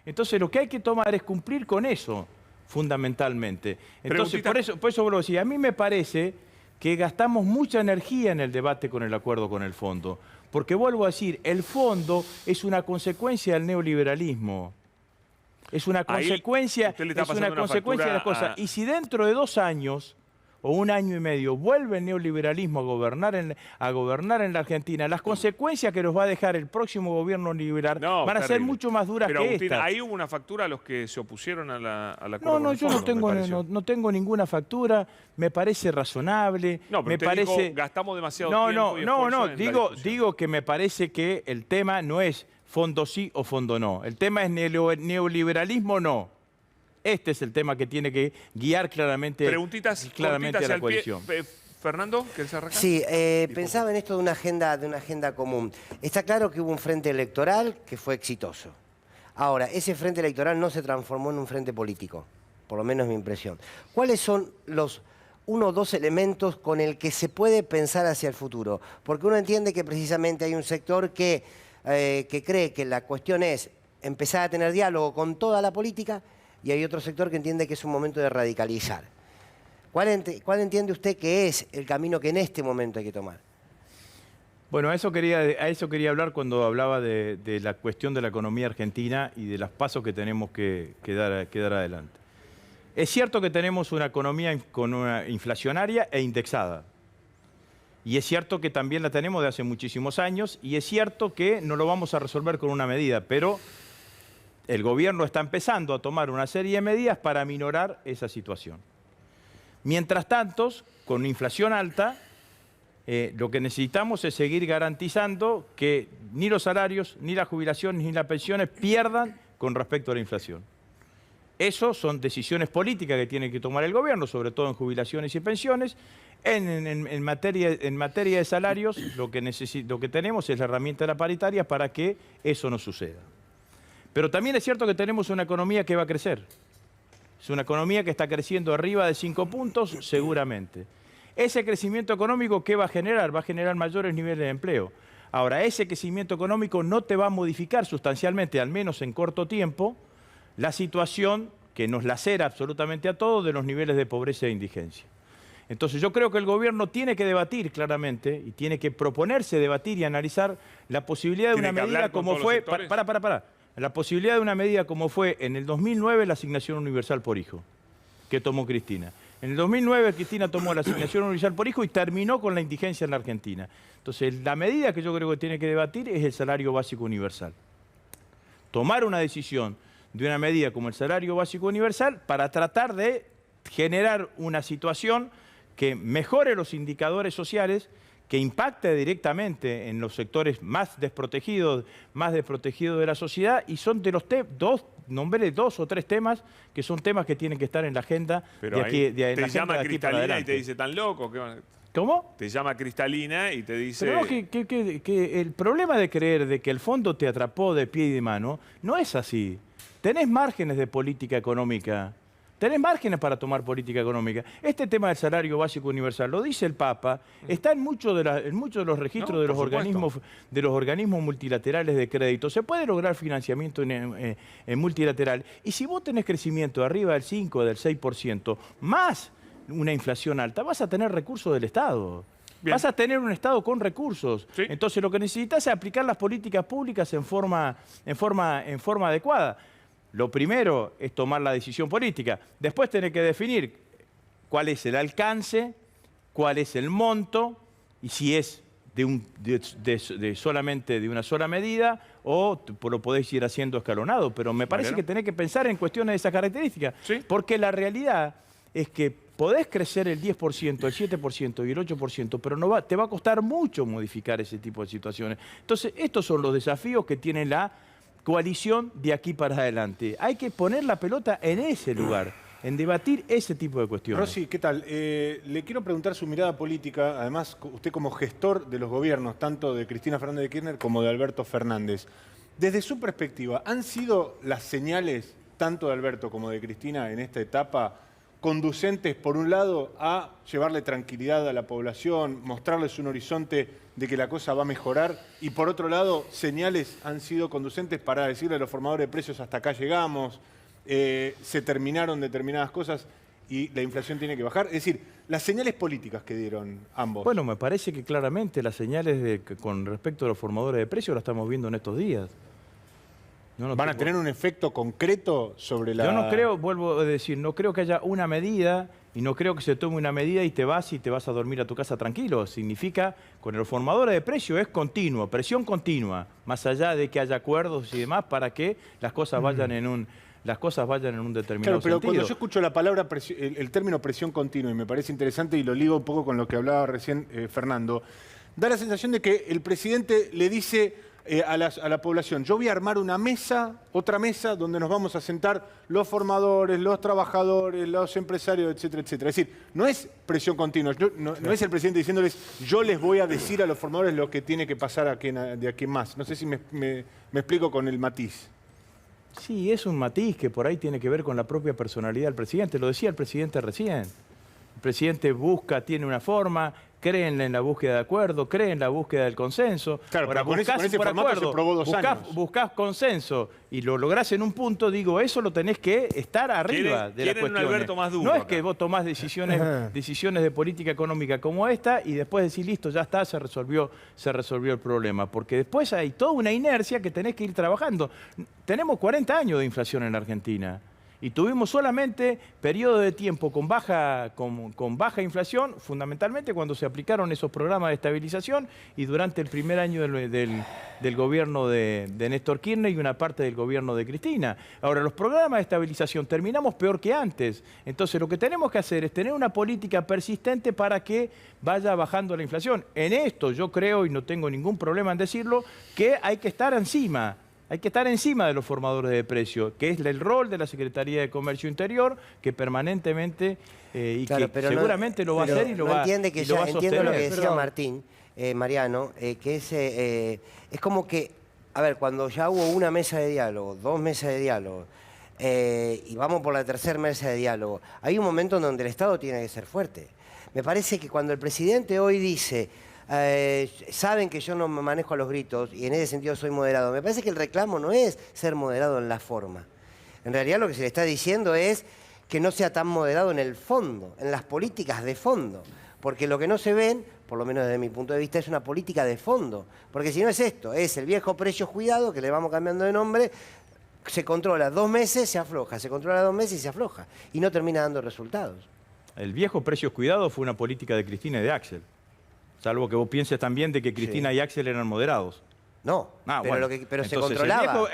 Entonces lo que hay que tomar es cumplir con eso, fundamentalmente. Entonces, por eso vuelvo a decir, a mí me parece que gastamos mucha energía en el debate con el acuerdo con el fondo. Porque vuelvo a decir, el fondo es una consecuencia del neoliberalismo. Es una consecuencia, de las cosas. Y si dentro de 2 años o 1 año y medio vuelve el neoliberalismo a gobernar en la Argentina, las consecuencias que nos va a dejar el próximo gobierno liberal van a ser mucho más duras que estas. Ahí hubo una factura a los que se opusieron al acuerdo. No, yo no tengo ninguna factura, me parece razonable. No, pero me dijo, gastamos demasiado tiempo y esfuerzo digo que me parece que el tema no es fondo sí o fondo no. El tema es neoliberalismo no. Este es el tema que tiene que guiar claramente, a la coalición. Fernando, ¿querés arrancar? Sí, pensaba en esto de una agenda común. Está claro que hubo un frente electoral que fue exitoso. Ahora, ese frente electoral no se transformó en un frente político, por lo menos es mi impresión. ¿Cuáles son los 1 o 2 elementos con el que se puede pensar hacia el futuro? Porque uno entiende que precisamente hay un sector que cree que la cuestión es empezar a tener diálogo con toda la política y hay otro sector que entiende que es un momento de radicalizar. ¿Cuál entiende usted que es el camino que en este momento hay que tomar? Bueno, a eso quería hablar cuando hablaba de la cuestión de la economía argentina y de los pasos que tenemos que dar adelante. Es cierto que tenemos una economía con una inflacionaria e indexada. Y es cierto que también la tenemos de hace muchísimos años y es cierto que no lo vamos a resolver con una medida, pero el gobierno está empezando a tomar una serie de medidas para aminorar esa situación. Mientras tanto, con inflación alta, lo que necesitamos es seguir garantizando que ni los salarios, ni las jubilaciones, ni las pensiones pierdan con respecto a la inflación. Eso son decisiones políticas que tiene que tomar el gobierno, sobre todo en jubilaciones y pensiones. En materia de salarios, lo que tenemos es la herramienta de la paritaria para que eso no suceda. Pero también es cierto que tenemos una economía que va a crecer. Es una economía que está creciendo arriba de 5 puntos, seguramente. Ese crecimiento económico, ¿qué va a generar? Va a generar mayores niveles de empleo. Ahora, ese crecimiento económico no te va a modificar sustancialmente, al menos en corto tiempo, la situación que nos lacera absolutamente a todos de los niveles de pobreza e indigencia. Entonces yo creo que el gobierno tiene que debatir claramente y tiene que proponerse debatir y analizar la posibilidad de una medida como fue... La posibilidad de una medida como fue en el 2009 la asignación universal por hijo, que tomó Cristina. En el 2009 Cristina tomó la asignación universal por hijo y terminó con la indigencia en la Argentina. Entonces la medida que yo creo que tiene que debatir es el salario básico universal. Tomar una decisión de una medida como el salario básico universal para tratar de generar una situación que mejore los indicadores sociales, que impacte directamente en los sectores más desprotegidos de la sociedad, y son de los nombré 2 o 3 temas que son temas que tienen que estar en la agenda de aquí, te llama Cristalina y te dice, ¿tan loco? ¿Cómo? Te llama Cristalina y te dice... Pero no, que el problema de creer de que el fondo te atrapó de pie y de mano no es así. Tenés márgenes de política económica. Tenés márgenes para tomar política económica. Este tema del salario básico universal, lo dice el Papa, está en muchos de los registros de los organismos multilaterales de crédito. Se puede lograr financiamiento en multilateral. Y si vos tenés crecimiento arriba del 5, del 6%, más una inflación alta, vas a tener recursos del Estado. Bien. Vas a tener un Estado con recursos. ¿Sí? Entonces lo que necesitas es aplicar las políticas públicas en forma adecuada. Lo primero es tomar la decisión política. Después tenés que definir cuál es el alcance, cuál es el monto y si es solamente de una sola medida o lo podés ir haciendo escalonado. Pero me parece que tenés que pensar en cuestiones de esas características. ¿Sí? Porque la realidad es que podés crecer el 10%, el 7% y el 8%, pero te va a costar mucho modificar ese tipo de situaciones. Entonces, estos son los desafíos que tiene la coalición de aquí para adelante. Hay que poner la pelota en ese lugar, en debatir ese tipo de cuestiones. Rossi, ¿qué tal? Le quiero preguntar su mirada política, además usted como gestor de los gobiernos, tanto de Cristina Fernández de Kirchner como de Alberto Fernández. Desde su perspectiva, ¿han sido las señales, tanto de Alberto como de Cristina, en esta etapa, conducentes, por un lado, a llevarle tranquilidad a la población, mostrarles un horizonte de que la cosa va a mejorar, y por otro lado, señales han sido conducentes para decirle a los formadores de precios hasta acá llegamos, se terminaron determinadas cosas y la inflación tiene que bajar? Es decir, las señales políticas que dieron ambos. Bueno, me parece que claramente las señales con respecto a los formadores de precios las estamos viendo en estos días. ¿Van a tener un efecto concreto sobre la...? Yo no creo, vuelvo a decir, no creo que haya una medida y no creo que se tome una medida y te vas a dormir a tu casa tranquilo. Significa, con los formadores de precios es continuo, presión continua, más allá de que haya acuerdos y demás para que las cosas vayan en un determinado pero sentido. Cuando yo escucho la palabra, el término presión continua, y me parece interesante y lo ligo un poco con lo que hablaba recién Fernando, da la sensación de que el presidente le dice a la población: yo voy a armar una mesa, otra mesa, donde nos vamos a sentar los formadores, los trabajadores, los empresarios, etcétera, etcétera. Es decir, no es presión continua, no es el presidente diciéndoles: yo les voy a decir a los formadores lo que tiene que pasar de aquí en más. No sé si me explico con el matiz. Sí, es un matiz que por ahí tiene que ver con la propia personalidad del presidente. Lo decía el presidente recién. El presidente tiene una forma, cree en la búsqueda de acuerdo, cree en la búsqueda del consenso. Claro, pero con ese formato se probó 2 años. Buscás consenso y lo lográs en un punto, digo, eso lo tenés que estar arriba de la cuestión. Un Alberto más duro, no es que vos tomás decisiones de política económica como esta y después decís, listo, ya está, se resolvió el problema. Porque después hay toda una inercia que tenés que ir trabajando. Tenemos 40 años de inflación en Argentina. Y tuvimos solamente periodos de tiempo con baja inflación, fundamentalmente cuando se aplicaron esos programas de estabilización y durante el primer año del gobierno de Néstor Kirchner y una parte del gobierno de Cristina. Ahora, los programas de estabilización terminamos peor que antes. Entonces, lo que tenemos que hacer es tener una política persistente para que vaya bajando la inflación. En esto yo creo, y no tengo ningún problema en decirlo, que hay que estar encima. Hay que estar encima de los formadores de precios, que es el rol de la Secretaría de Comercio Interior, que permanentemente seguramente lo va a hacer y lo va a sostener. Entiendo lo que decía Martín, Mariano, que es como que, a ver, cuando ya hubo una mesa de diálogo, 2 mesas de diálogo, y vamos por la 3ª mesa de diálogo, hay un momento en donde el Estado tiene que ser fuerte. Me parece que cuando el presidente hoy dice... saben que yo no me manejo a los gritos y en ese sentido soy moderado. Me parece que el reclamo no es ser moderado en la forma. En realidad lo que se le está diciendo es que no sea tan moderado en el fondo, en las políticas de fondo. Porque lo que no se ven, por lo menos desde mi punto de vista, es una política de fondo. Porque si no es esto, es el viejo precios cuidado, que le vamos cambiando de nombre, se controla 2 meses, se afloja, se controla 2 meses y se afloja. Y no termina dando resultados. El viejo precios cuidado fue una política de Cristina y de Axel. Salvo que vos pienses también de que Cristina y Axel eran moderados. No, pero se controlaba.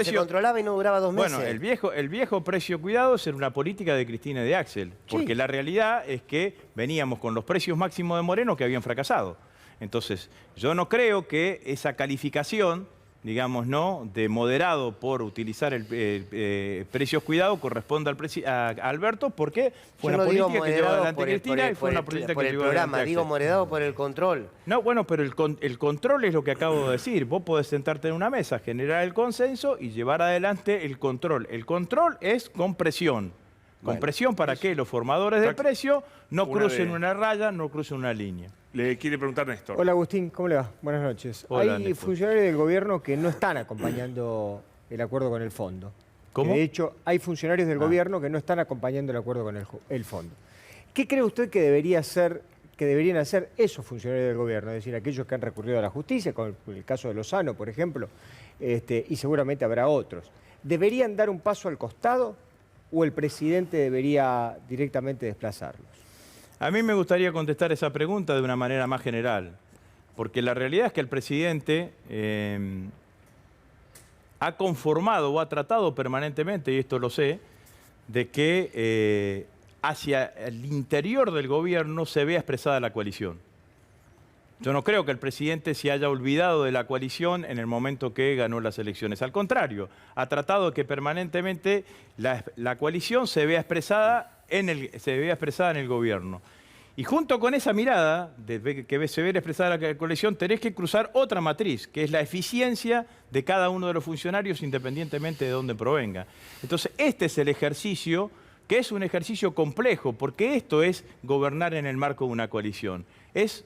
Se controlaba y no duraba 2 meses. Bueno, el viejo precio cuidado era una política de Cristina y de Axel. Porque la realidad es que veníamos con los precios máximos de Moreno que habían fracasado. Entonces, yo no creo que esa calificación, digamos, ¿no?, de moderado por utilizar el precios cuidado corresponda a Alberto, porque fue una política que llevó adelante Cristina y fue una política que llevó adelante Axel. Digo moderado por el control. No, bueno, pero el control es lo que acabo de decir. Vos podés sentarte en una mesa, generar el consenso y llevar adelante el control. El control es con presión. Con presión para que los formadores de precio no crucen una raya, no crucen una línea. Le quiere preguntar Néstor. Hola Agustín, ¿cómo le va? Buenas noches. Hola, Hay Néstor. funcionarios del gobierno que no están acompañando el acuerdo con el fondo. ¿Cómo? De hecho, hay funcionarios del gobierno que no están acompañando el acuerdo con el fondo. ¿Qué cree usted que deberían hacer esos funcionarios del gobierno? Es decir, aquellos que han recurrido a la justicia, con el caso de Lozano, por ejemplo, y seguramente habrá otros. ¿Deberían dar un paso al costado o el presidente debería directamente desplazarlos? A mí me gustaría contestar esa pregunta de una manera más general, porque la realidad es que el presidente ha conformado o ha tratado permanentemente, y esto lo sé, de que hacia el interior del gobierno se vea expresada la coalición. Yo no creo que el presidente se haya olvidado de la coalición en el momento que ganó las elecciones. Al contrario, ha tratado de que permanentemente la coalición se vea expresada en el gobierno. Y junto con esa mirada, de que se ve expresada la coalición, tenés que cruzar otra matriz, que es la eficiencia de cada uno de los funcionarios independientemente de dónde provenga. Entonces, este es el ejercicio que es un ejercicio complejo, porque esto es gobernar en el marco de una coalición.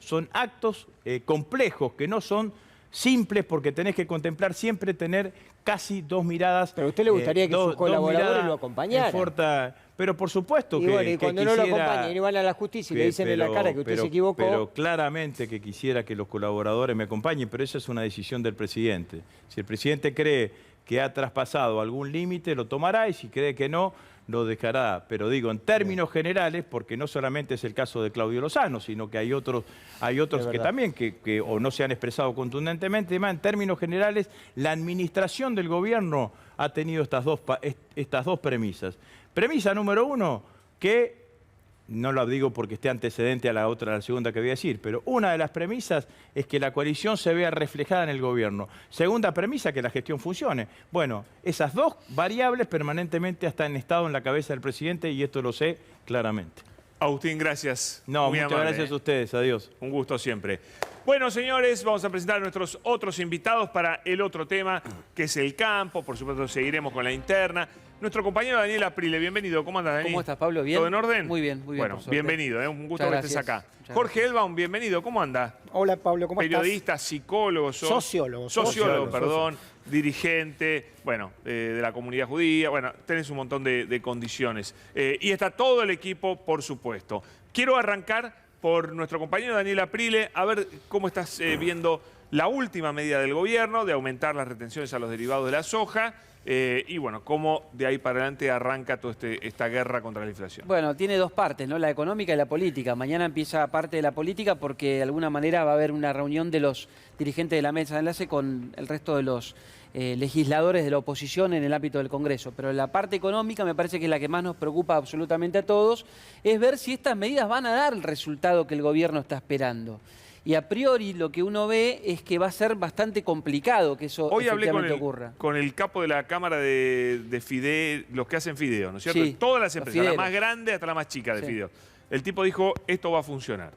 Son actos complejos que no son simples, porque tenés que contemplar siempre tener casi dos miradas. Pero a usted le gustaría que sus colaboradores lo acompañaran. Pero por supuesto que bueno, y cuando no lo acompañan y van a la justicia y le dicen en la cara que usted se equivocó. Pero claramente que quisiera que los colaboradores me acompañen, pero esa es una decisión del presidente. Si el presidente cree que ha traspasado algún límite, lo tomará, y si cree que no, lo dejará. Pero digo, en términos generales, porque no solamente es el caso de Claudio Lozano, sino que hay otros que también que o no se han expresado contundentemente. Además, en términos generales, la administración del gobierno ha tenido estas dos premisas. Premisa número uno, que no lo digo porque esté antecedente a la segunda que voy a decir, pero una de las premisas es que la coalición se vea reflejada en el gobierno. Segunda premisa, que la gestión funcione. Bueno, esas dos variables permanentemente han estado en la cabeza del presidente, y esto lo sé claramente. Agustín, gracias. No, muchas gracias a ustedes. Adiós. Un gusto siempre. Bueno, señores, vamos a presentar a nuestros otros invitados para el otro tema, que es el campo. Por supuesto, seguiremos con la interna. Nuestro compañero Daniel Aprile, bienvenido. ¿Cómo andas, Dani? ¿Cómo estás, Pablo? ¿Bien? ¿Todo en orden? Muy bien, muy bien. Bueno, bienvenido, un gusto que estés acá. Jorge Elbaum, bienvenido. ¿Cómo anda? Hola, Pablo, ¿cómo estás? Periodista, psicólogo, sociólogo, dirigente, bueno, de la comunidad judía. Bueno, tenés un montón de condiciones. Y está todo el equipo, por supuesto. Quiero arrancar por nuestro compañero Daniel Aprile, a ver cómo estás viendo la última medida del gobierno de aumentar las retenciones a los derivados de la soja. Y bueno, cómo de ahí para adelante arranca toda esta guerra contra la inflación. Bueno, tiene dos partes, ¿no? La económica y la política. Mañana empieza parte de la política porque de alguna manera va a haber una reunión de los dirigentes de la mesa de enlace con el resto de los legisladores de la oposición en el ámbito del Congreso. Pero la parte económica me parece que es la que más nos preocupa absolutamente a todos, es ver si estas medidas van a dar el resultado que el gobierno está esperando. Y a priori lo que uno ve es que va a ser bastante complicado que eso efectivamente ocurra. Con el capo de la Cámara de Fideo, los que hacen Fideo, ¿no es cierto? Sí, todas las empresas, la más grande hasta la más chica de Fideo. El tipo dijo, esto va a funcionar.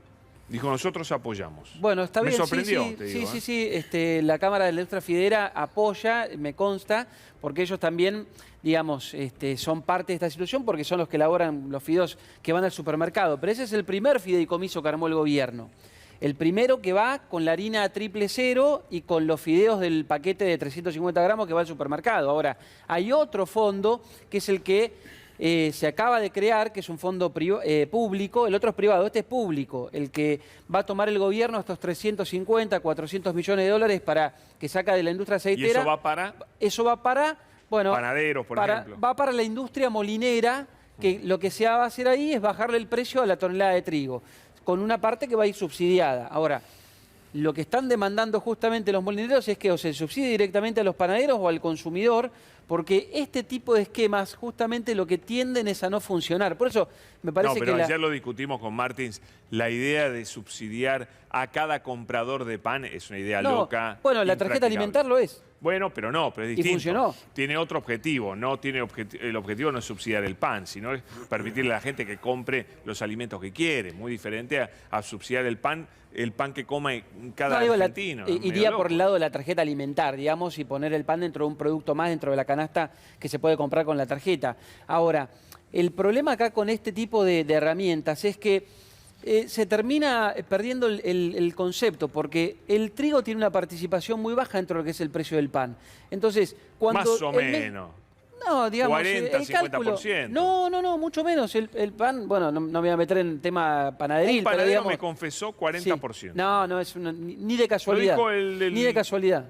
Dijo, nosotros apoyamos. Bueno, está bien. Me sorprendió, sí, te digo. Sí. La Cámara de la Industria Fidera apoya, me consta, porque ellos también, digamos, son parte de esta situación porque son los que elaboran los fideos que van al supermercado. Pero ese es el primer fideicomiso que armó el gobierno. El primero que va con la harina 000 y con los fideos del paquete de 350 gramos que va al supermercado. Ahora, hay otro fondo que es el que se acaba de crear, que es un fondo público, el otro es privado, este es público, el que va a tomar el gobierno estos 350, 400 millones de dólares para que saca de la industria aceitera. ¿Y eso va para? Eso va para, bueno, panaderos, por ejemplo. Va para la industria molinera, que lo que se va a hacer ahí es bajarle el precio a la tonelada de trigo, con una parte que va a ir subsidiada. Ahora, lo que están demandando justamente los molineros es que o se subsidie directamente a los panaderos o al consumidor, porque este tipo de esquemas justamente lo que tienden es a no funcionar. Por eso me parece pero ayer lo discutimos con Martins, la idea de subsidiar a cada comprador de pan es una idea loca. Bueno, la tarjeta alimentar lo es. Bueno, pero es distinto. Y funcionó. Tiene otro objetivo, el objetivo no es subsidiar el pan, sino es permitirle a la gente que compre los alimentos que quiere, muy diferente a subsidiar el pan que come cada argentino. Iría por el lado de la tarjeta alimentar, digamos, y poner el pan dentro de un producto más, dentro de la canasta que se puede comprar con la tarjeta. Ahora, el problema acá con este tipo de herramientas es que se termina perdiendo el concepto, porque el trigo tiene una participación muy baja dentro de lo que es el precio del pan. Entonces, cuando más o menos. No, digamos, 40, el cálculo, 50%. No, mucho menos. El pan, bueno, no me voy a meter en tema panaderil. Un panadero pero digamos, me confesó 40%. Sí. No, es ni de casualidad. Ni de casualidad.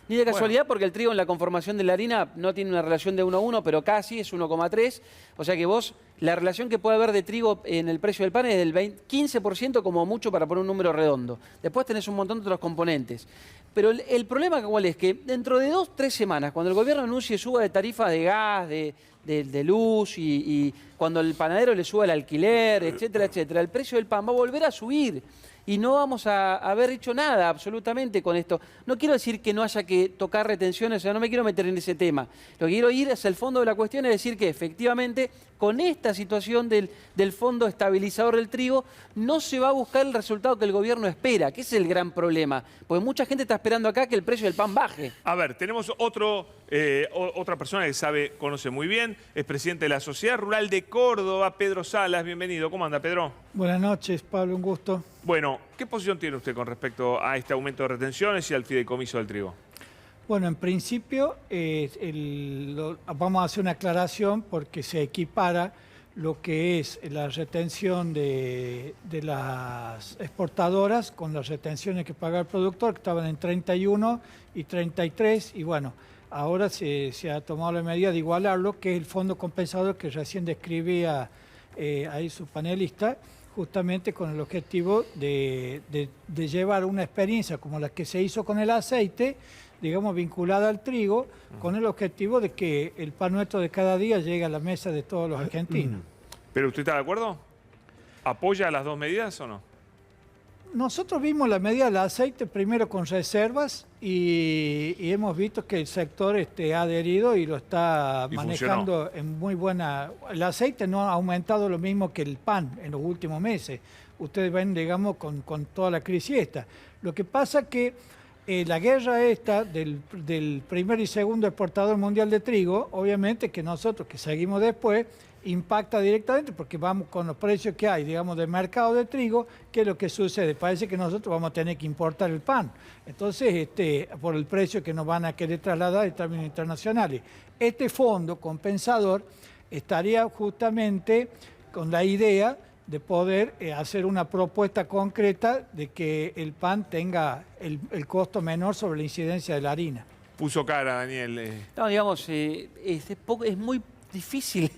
Ni de casualidad, porque el trigo en la conformación de la harina no tiene una relación de 1 a 1, pero casi es 1,3. O sea que vos, la relación que puede haber de trigo en el precio del pan es del 15% como mucho para poner un número redondo. Después tenés un montón de otros componentes. Pero el problema cuál es que dentro de 2 o 3 semanas, cuando el gobierno anuncie suba de tarifas de gas, de luz y cuando el panadero le suba el alquiler, etcétera, etcétera, el precio del pan va a volver a subir. Y no vamos a haber hecho nada absolutamente con esto. No quiero decir que no haya que tocar retenciones, o sea, no me quiero meter en ese tema. Lo que quiero ir hacia el fondo de la cuestión es decir que efectivamente con esta situación del fondo estabilizador del trigo no se va a buscar el resultado que el gobierno espera, que ese es el gran problema. Porque mucha gente está esperando acá que el precio del pan baje. A ver, tenemos otro Otra persona que conoce muy bien, es presidente de la Sociedad Rural de Córdoba, Pedro Salas. Bienvenido. ¿Cómo anda, Pedro? Buenas noches, Pablo, un gusto. Bueno, ¿qué posición tiene usted con respecto a este aumento de retenciones y al fideicomiso del trigo? Bueno, en principio vamos a hacer una aclaración porque se equipara lo que es la retención de las exportadoras con las retenciones que paga el productor, que estaban en 31 y 33, y bueno, ahora se ha tomado la medida de igualarlo, que es el fondo compensador que recién describía ahí su panelista, justamente con el objetivo de llevar una experiencia como la que se hizo con el aceite, digamos, vinculada al trigo, con el objetivo de que el pan nuestro de cada día llegue a la mesa de todos los argentinos. ¿Pero usted está de acuerdo? ¿Apoya las dos medidas o no? Nosotros vimos la medida del aceite primero con reservas y hemos visto que el sector ha adherido y lo está manejando en muy buena... El aceite no ha aumentado lo mismo que el pan en los últimos meses. Ustedes ven, digamos, con toda la crisis esta. Lo que pasa que la guerra esta del primer y segundo exportador mundial de trigo, obviamente que nosotros que seguimos después, impacta directamente porque vamos con los precios que hay, digamos, de mercado de trigo. ¿Qué es lo que sucede? Parece que nosotros vamos a tener que importar el pan. Entonces, por el precio que nos van a querer trasladar en términos internacionales. Este fondo compensador estaría justamente con la idea de poder hacer una propuesta concreta de que el pan tenga el costo menor sobre la incidencia de la harina. Puso cara, Daniel. No, digamos, es muy difícil,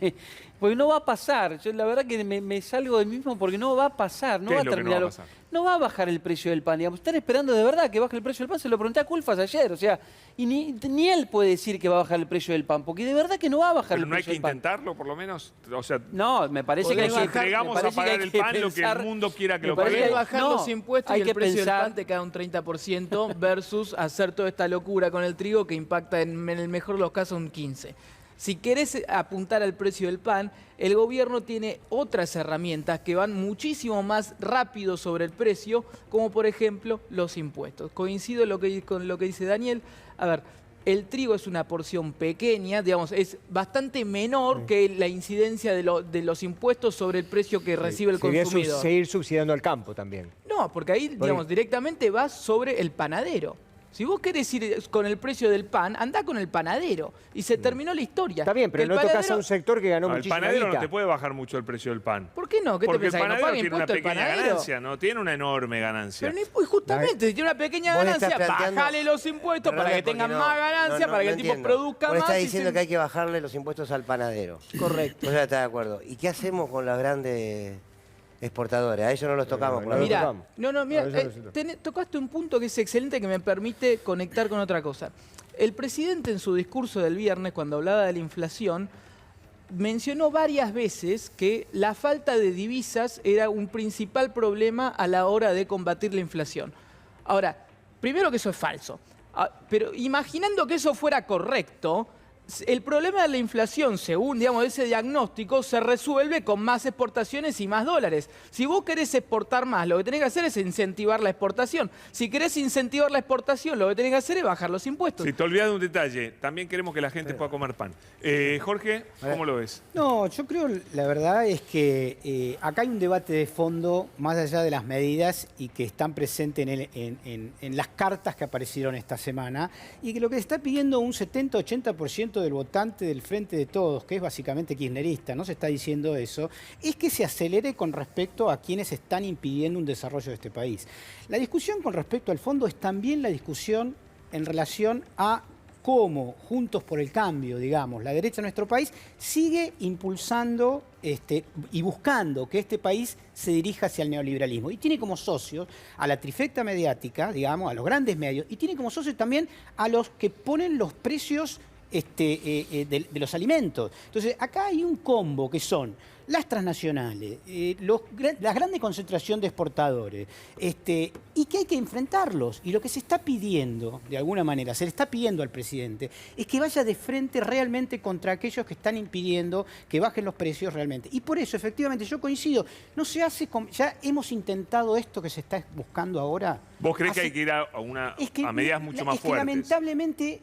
porque no va a pasar. Yo la verdad que me salgo de mí mismo porque no va a pasar, no va a terminar. No va a bajar el precio del pan, digamos. Están esperando de verdad que baje el precio del pan. Se lo pregunté a Culfas ayer, o sea, y ni él puede decir que va a bajar el precio del pan, porque de verdad que no va a bajar el precio del pan. ¿Pero no hay que intentarlo, por lo menos? O sea, no, me parece que hay que entregamos a pagar el pan lo que el mundo quiera que lo pague. Hay que bajar los impuestos y el precio del pan te queda un 30% versus hacer toda esta locura con el trigo que impacta en el mejor de los casos un 15%. Si querés apuntar al precio del pan, el gobierno tiene otras herramientas que van muchísimo más rápido sobre el precio, como por ejemplo los impuestos. Coincido con lo que dice Daniel. A ver, el trigo es una porción pequeña, digamos, es bastante menor que la incidencia de los impuestos sobre el precio que recibe el consumidor. Seguir subsidiando al campo también. No, porque ahí, digamos, directamente vas sobre el panadero. Si vos querés ir con el precio del pan, andá con el panadero. Y se terminó la historia. Está bien, pero no tocas a un sector que ganó muchísima guita. El panadero no te puede bajar mucho el precio del pan. ¿Por qué no? ¿Qué porque te pensás? El panadero ¿Que no tiene una pequeña ganancia, no tiene una enorme ganancia. Pero justamente, si tiene una pequeña ganancia, bájale los impuestos para que tengan más ganancia, para que el tipo produzca más. Vos estás diciendo que hay que bajarle los impuestos al panadero. Correcto. Vos ya estás de acuerdo. ¿Y qué hacemos con las grandes exportadores? A ellos no los tocamos. Mira, tocaste un punto que es excelente que me permite conectar con otra cosa. El presidente en su discurso del viernes, cuando hablaba de la inflación, mencionó varias veces que la falta de divisas era un principal problema a la hora de combatir la inflación. Ahora, primero que eso es falso, pero imaginando que eso fuera correcto, el problema de la inflación, según ese diagnóstico, se resuelve con más exportaciones y más dólares. Si vos querés exportar más, lo que tenés que hacer es incentivar la exportación. Si querés incentivar la exportación, lo que tenés que hacer es bajar los impuestos. Si te olvidas de un detalle, también queremos que la gente pueda comer pan. Jorge, ¿cómo lo ves? No, yo creo, la verdad es que acá hay un debate de fondo, más allá de las medidas y que están presentes en las cartas que aparecieron esta semana, y que lo que se está pidiendo un 70-80% del votante del Frente de Todos, que es básicamente kirchnerista, no se está diciendo eso, es que se acelere con respecto a quienes están impidiendo un desarrollo de este país. La discusión con respecto al fondo es también la discusión en relación a cómo Juntos por el Cambio, digamos, la derecha de nuestro país, sigue impulsando y buscando que este país se dirija hacia el neoliberalismo. Y tiene como socios a la trifecta mediática, digamos, a los grandes medios, y tiene como socios también a los que ponen los precios de los alimentos. Entonces, acá hay un combo que son las transnacionales, la grande concentración de exportadores, y que hay que enfrentarlos. Y lo que se está pidiendo, de alguna manera, se le está pidiendo al presidente, es que vaya de frente realmente contra aquellos que están impidiendo que bajen los precios realmente. Y por eso, efectivamente, yo coincido, no se hace, ya hemos intentado esto que se está buscando ahora. ¿Vos crees que hay que ir a medidas mucho más fuertes? Lamentablemente,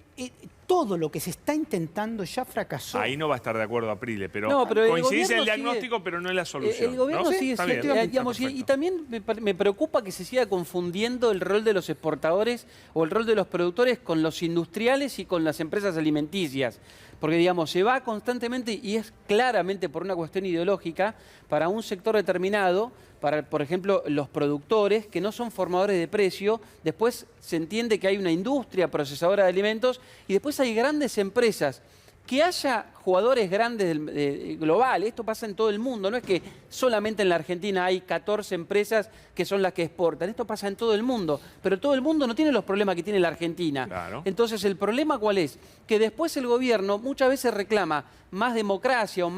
todo lo que se está intentando ya fracasó. Ahí no va a estar de acuerdo Aprile, pero, el coincidís en el gobierno diagnóstico, pero no en la solución. El gobierno ¿no? sigue Está bien. siendo, digamos, y también me preocupa que se siga confundiendo el rol de los exportadores o el rol de los productores con los industriales y con las empresas alimenticias. Porque, digamos, se va constantemente y es claramente por una cuestión ideológica para un sector determinado, para, por ejemplo, los productores que no son formadores de precio. Después se entiende que hay una industria procesadora de alimentos y después hay grandes empresas. Que haya jugadores grandes globales, esto pasa en todo el mundo, no es que solamente en la Argentina hay 14 empresas que son las que exportan, esto pasa en todo el mundo, pero todo el mundo no tiene los problemas que tiene la Argentina. Claro. Entonces, ¿el problema cuál es? Que después el gobierno muchas veces reclama más democracia o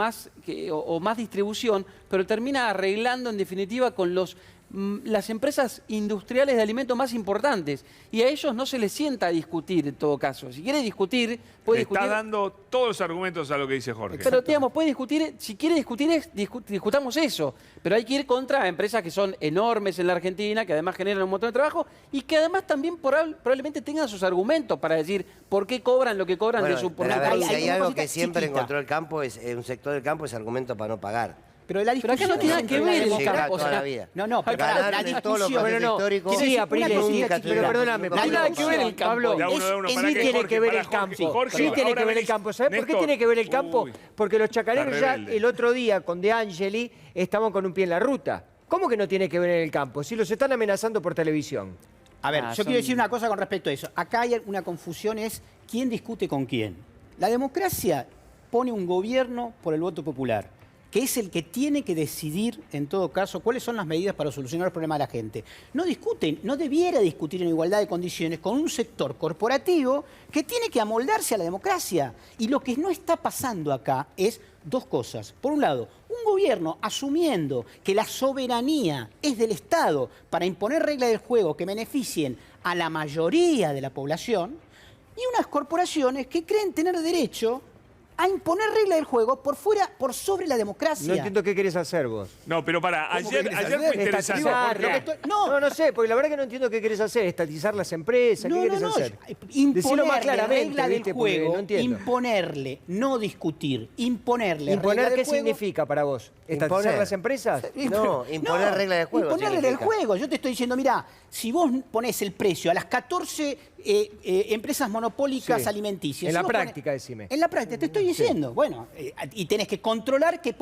más distribución, pero termina arreglando en definitiva con las empresas industriales de alimentos más importantes. Y a ellos no se les sienta a discutir en todo caso. Si quiere discutir, puede discutir. Está dando todos los argumentos a lo que dice Jorge. Pero, digamos, puede discutir, si quiere discutir, discutamos eso. Pero hay que ir contra empresas que son enormes en la Argentina, que además generan un montón de trabajo y que además también probablemente tengan sus argumentos para decir por qué cobran lo que cobran de su producto. Si hay algo que siempre encontró el campo, un sector del campo, es argumento para no pagar. Pero acá no tiene nada que ver el campo. Toda la vida. No, pero la discusión... Sí, Aprile, pero perdóname. No tiene nada que ver el campo. Sí tiene que ver el campo. Sí tiene que ver el campo. ¿Sabés por qué tiene que ver el campo? Porque los chacareros ya el otro día con De Angeli estaban con un pie en la ruta. ¿Cómo que no tiene que ver en el campo? Si los están amenazando por televisión. A ver, yo quiero decir una cosa con respecto a eso. Acá hay una confusión, es quién discute con quién. La democracia pone un gobierno por el voto popular, que es el que tiene que decidir, en todo caso, cuáles son las medidas para solucionar los problemas de la gente. No discuten, no debiera discutir en igualdad de condiciones con un sector corporativo que tiene que amoldarse a la democracia. Y lo que no está pasando acá es dos cosas. Por un lado, un gobierno asumiendo que la soberanía es del Estado para imponer reglas del juego que beneficien a la mayoría de la población, y unas corporaciones que creen tener derecho a imponer reglas del juego por sobre la democracia. No entiendo qué querés hacer vos. No, pero ayer fue interesante. No sé, porque la verdad que no entiendo qué querés hacer. Estatizar las empresas, ¿qué querés hacer? Imponerle regla del juego, imponerle, no discutir, imponerle ¿Imponer qué del juego. Significa para vos? ¿Estatizar las empresas? No, imponer reglas del juego. Imponerle del juego. Yo te estoy diciendo, mirá, si vos ponés el precio a las 14 empresas monopólicas alimenticias. En la práctica, decime. En la práctica, te estoy diciendo. Sí. Bueno, y tenés que controlar que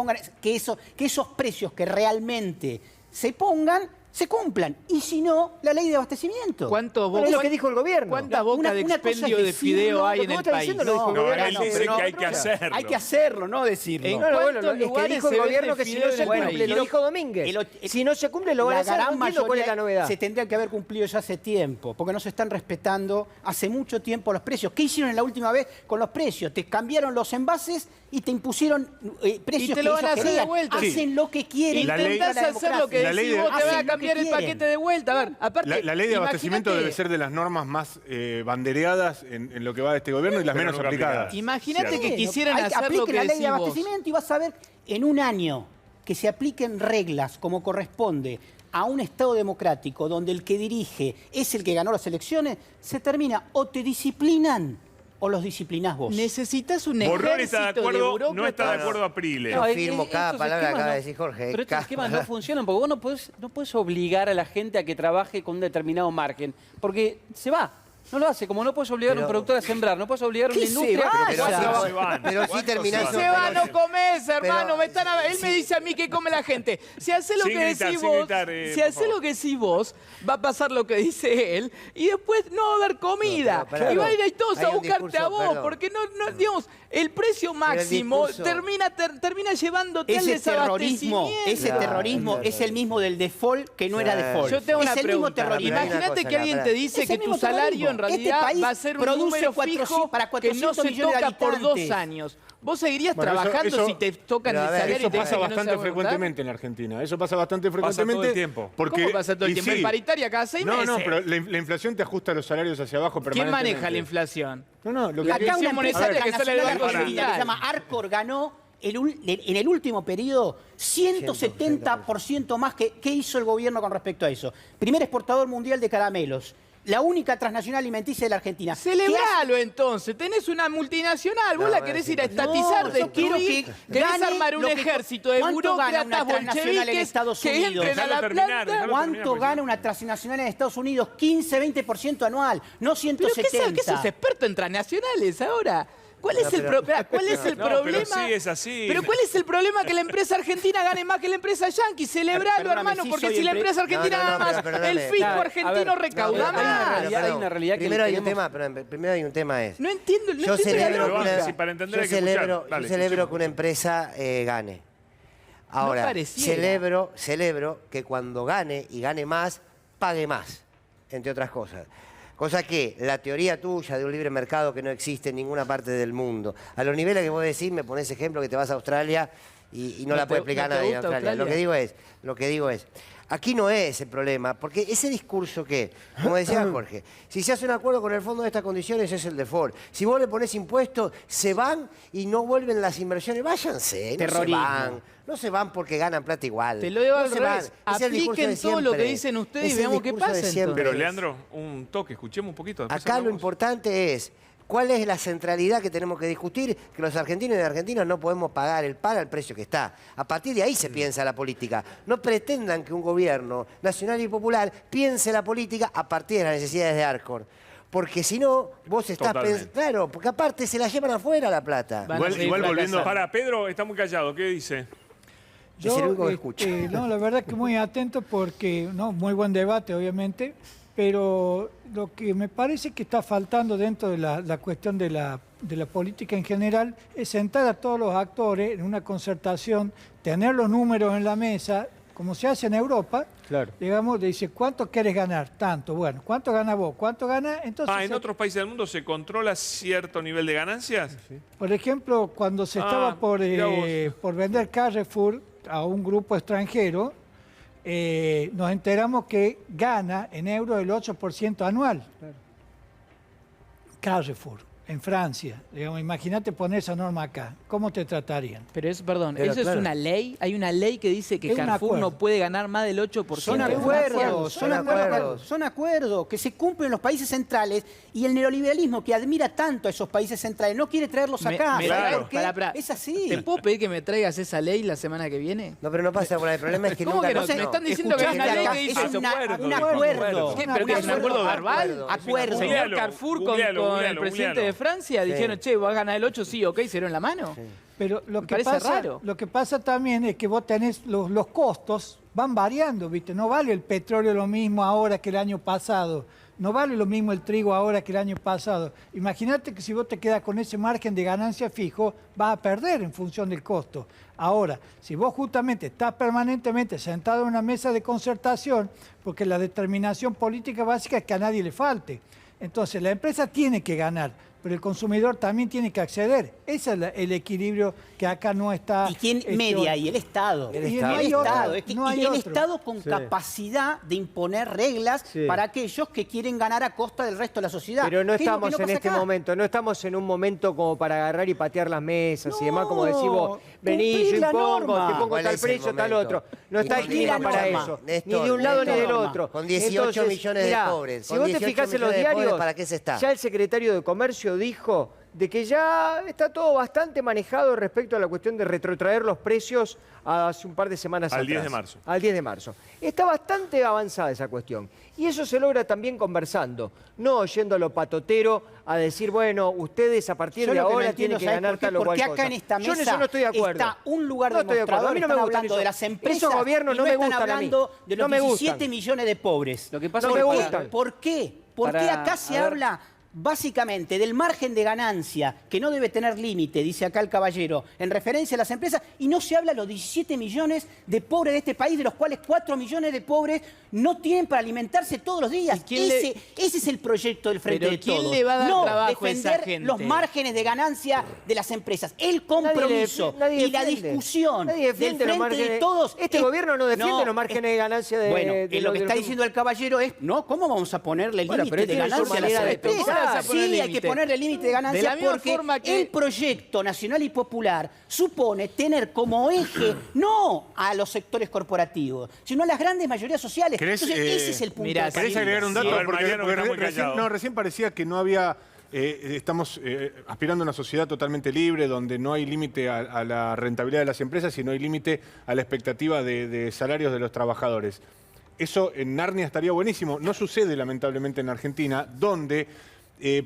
esos precios que realmente se pongan se cumplan. Y si no, la ley de abastecimiento. Es lo que dijo el gobierno. ¿Cuánta boca de expendio de fideo hay en el país? Él dice que hay que hacerlo. Hay que hacerlo, no decirlo. Es que dijo el gobierno que si no se cumple, lo dijo Domínguez. Si no se cumple, lo van a hacer. No entiendo cuál es la novedad. Se tendría que haber cumplido ya hace tiempo, porque no se están respetando hace mucho tiempo los precios. ¿Qué hicieron la última vez con los precios? Te cambiaron los envases y te impusieron precios y te lo van a hacer de vuelta. Hacen lo que quieren. Intentás hacer lo que decís vos, te van a cambiar el paquete de vuelta. A ver, aparte, la ley de abastecimiento debe ser de las normas más bandereadas en lo que va de este gobierno y las menos aplicadas. Imagínate que quisieran hacer lo que la ley de decís vos. abastecimiento y vas a ver en un año que se apliquen reglas como corresponde a un Estado democrático donde el que dirige es el que ganó las elecciones, se termina o te disciplinan o los disciplinás vos. Necesitas un Borrón ejército está de acuerdo, burócratas. no está de acuerdo Aprile. Yo firmo cada palabra que acaba de decir Jorge. Pero estos esquemas no funcionan porque vos no podés obligar a la gente a que trabaje con un determinado margen, porque se va. No lo hace, como no puedes obligar a un productor a sembrar, no puedes obligar a una industria pero si terminás... Se va, no comes, hermano. Él me dice a mí que come la gente. Si hace lo que decís vos, si hace lo que decís vos, va a pasar lo que dice él y después no va a haber comida. Y va a ir todos a buscarte a vos, porque no, digamos, el precio máximo termina llevándote al desabastecimiento. Ese terrorismo es el mismo del default que no era default. Yo tengo una pregunta. Imagínate que alguien te dice que tu salario en realidad va a ser un número fijo que no se toca por 2 años. ¿Vos seguirías trabajando si te tocan el salario? Eso pasa bastante frecuentemente en la Argentina. Eso pasa bastante frecuentemente. Pasa todo el tiempo. ¿Cómo pasa todo el tiempo? ¿En paritaria cada 6 meses? No, pero la inflación te ajusta los salarios hacia abajo permanentemente. ¿Quién maneja la inflación? Lo que acá una empresa que sale del Banco Central que se llama Arcor ganó en el último periodo 170% más que hizo el gobierno con respecto a eso. Primer exportador mundial de caramelos. la única transnacional alimenticia de la Argentina. Celebralo entonces, tenés una multinacional, vos la querés ir a estatizar, destruir, querés armar un ejército de burócratas bolcheviques que entren a la planta. ¿Cuánto gana una transnacional en Estados Unidos? 15-20% anual, no 170. ¿Qué sos experto en transnacionales ahora? ¿Cuál es el problema? Pero sí es así. Pero ¿cuál es el problema que la empresa argentina gane más que la empresa yanqui? Celebralo, hermano, porque si la empresa argentina gana más, el fisco argentino recauda más. Hay una realidad que primero hay un tema, primero hay un tema es. No entiendo. Yo celebro Dale, que una empresa gane. Ahora, celebro que cuando gane y gane más, pague más, entre otras cosas. Cosa que la teoría tuya de un libre mercado que no existe en ninguna parte del mundo, a los niveles que vos decís, me ponés ejemplo que te vas a Australia y no la puede explicar nadie en Australia. Lo que digo es, aquí no es el problema, porque ese discurso que, como decía Jorge, si se hace un acuerdo con el fondo de estas condiciones es el default. Si vos le ponés impuestos, se van y no vuelven las inversiones. Váyanse, no se van porque ganan plata igual. Te lo digo al revés. Apliquen todo lo que dicen ustedes y veamos qué pasa. Pero Leandro, un toque, escuchemos un poquito. Acá lo importante es cuál es la centralidad que tenemos que discutir, que los argentinos y de argentinos no podemos pagar el pan al precio que está. A partir de ahí se piensa la política. No pretendan que un gobierno nacional y popular piense la política a partir de las necesidades de Arcor. Porque si no, vos estás pensando... Claro, porque aparte se la llevan afuera la plata. Igual volviendo... Para, Pedro está muy callado. ¿Qué dice? Yo, no, la verdad que muy atento porque, muy buen debate, obviamente, pero lo que me parece que está faltando dentro de la cuestión de la política en general es sentar a todos los actores en una concertación, tener los números en la mesa, como se hace en Europa, digamos, le dice, ¿cuánto quieres ganar? Tanto, bueno, ¿cuánto gana vos? ¿Cuánto gana? Entonces, ¿en otros países del mundo se controla cierto nivel de ganancias? Sí. Por ejemplo, cuando se estaba por vender Carrefour a un grupo extranjero, nos enteramos que gana en euros el 8% anual. Carrefour, en Francia. Digamos, imagínate poner esa norma acá. ¿Cómo te tratarían? Pero eso, perdón, ¿eso es una ley? ¿Hay una ley que dice que Carrefour no puede ganar más del 8%? Son acuerdos que se cumplen en los países centrales y el neoliberalismo que admira tanto a esos países centrales no quiere traerlos acá. Es así. ¿Te puedo pedir que me traigas esa ley la semana que viene? No, pero no pasa por ahí. El problema es que ¿Cómo que no? Me están diciendo que hay una ley que dice un acuerdo. ¿Pero qué es un acuerdo verbal? Acuerdo. Señor Carrefour con el presidente de Francia dijeron, che, ¿vas a ganar el 8? Sí, ok, se dieron la mano. Sí. Pero lo que pasa también es que vos tenés los costos, van variando, ¿viste? No vale el petróleo lo mismo ahora que el año pasado. No vale lo mismo el trigo ahora que el año pasado. Imagínate que si vos te quedas con ese margen de ganancia fijo, vas a perder en función del costo. Ahora, si vos justamente estás permanentemente sentado en una mesa de concertación, porque la determinación política básica es que a nadie le falte. Entonces, la empresa tiene que ganar, pero el consumidor también tiene que acceder. Ese es el equilibrio que acá no está... ¿Y quién media ahí? El Estado. El Estado. Y el Estado con capacidad de imponer reglas para aquellos que quieren ganar a costa del resto de la sociedad. Pero no estamos en este momento, no estamos en un momento como para agarrar y patear las mesas y demás, como decís vos, vení, yo impongo, te pongo tal precio, tal otro. No está el clima para eso, ni de un lado ni del otro. Con 18 millones de pobres. Si vos te fijás en los diarios, ¿para qué se está? Ya el secretario de Comercio dijo de que ya está todo bastante manejado respecto a la cuestión de retrotraer los precios hace un par de semanas atrás. Al 10 de marzo. Al 10 de marzo. Está bastante avanzada esa cuestión. Y eso se logra también conversando, no oyendo a lo patotero a decir, bueno, ustedes a partir de ahora tienen que ganar tal o cual cosa. Porque acá en esta mesa yo en eso no estoy de acuerdo. Está un lugar demostrador. A mí no me gusta hablando de las empresas. Esos gobiernos no me gustan a mí. De los 17 millones de pobres. Lo que pasa no me gustan. ¿Por qué? Porque acá se habla... básicamente del margen de ganancia, que no debe tener límite, dice acá el caballero, en referencia a las empresas, y no se habla de los 17 millones de pobres de este país, de los cuales 4 millones de pobres no tienen para alimentarse todos los días. Ese es el proyecto del Frente de Todos. ¿Quién le va a dar trabajo a esa defender gente? Los márgenes de ganancia de las empresas. El compromiso y la discusión del Frente de Todos. Este gobierno no defiende los márgenes de ganancia de... Bueno, lo que está diciendo el caballero es, no, ¿cómo vamos a ponerle límite de ganancia a las empresas? vas a poner Sí, hay límite? que ponerle límite de De ganancias la misma porque forma que- el proyecto nacional y popular supone tener como eje no a los sectores corporativos, sino a las grandes mayorías sociales. ¿Querés, Entonces, ese es el punto mirá, de ¿Querés partida. agregar un dato? Sí, a ver, porque Mariano, que está muy recién, callado. recién parecía que no había... estamos aspirando a una sociedad totalmente libre, donde no hay límite a la rentabilidad de las empresas y no hay límite a la expectativa de salarios de los trabajadores. Eso en Narnia estaría buenísimo. No sucede, lamentablemente, en Argentina, donde,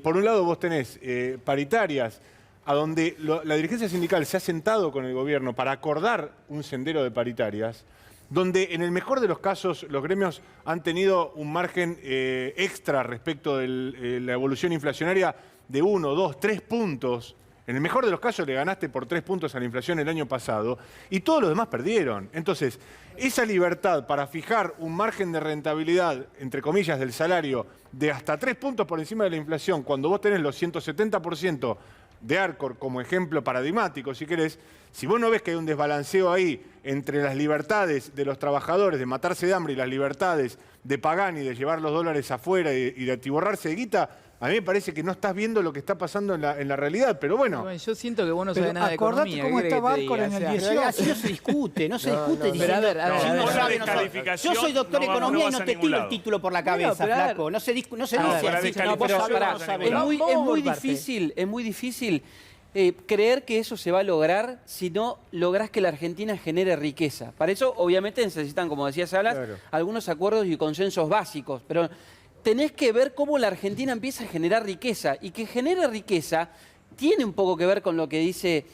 por un lado, vos tenés paritarias, a donde la dirigencia sindical se ha sentado con el gobierno para acordar un sendero de paritarias, donde en el mejor de los casos los gremios han tenido un margen extra respecto de la evolución inflacionaria de 1, 2, 3 puntos. En el mejor de los casos le ganaste por 3 puntos a la inflación el año pasado y todos los demás perdieron. Entonces, esa libertad para fijar un margen de rentabilidad, entre comillas, del salario de hasta 3 puntos por encima de la inflación, cuando vos tenés los 170% de Arcor como ejemplo paradigmático, si querés, si vos no ves que hay un desbalanceo ahí entre las libertades de los trabajadores de matarse de hambre y las libertades de Pagani de llevar los dólares afuera y de atiborrarse de guita, a mí me parece que no estás viendo lo que está pasando en la realidad, pero bueno. Yo siento que vos no Pero sabés nada de acordate economía. cómo ¿qué querés estaba que te Arcor diga? en el O sea, 18. Así no se discute, no se discute Pero diciendo... a ver, si no, uno fuera sabe, de no sabe. calificación, Yo soy doctor de no economía y vas no a te ningún tiro el lado. título por la Bueno, cabeza, pero a ver. flaco. No se dice fuera así. de No, vos calificación, sabés, no no vas a sabés. ningún lado. Es muy Por parte. difícil creer que eso se va a lograr si no lográs que la Argentina genere riqueza. Para eso, obviamente, necesitan, como decía Salas, Claro. algunos acuerdos y consensos básicos, pero tenés que ver cómo la Argentina empieza a generar riqueza. Y que genere riqueza tiene un poco que ver con lo que dice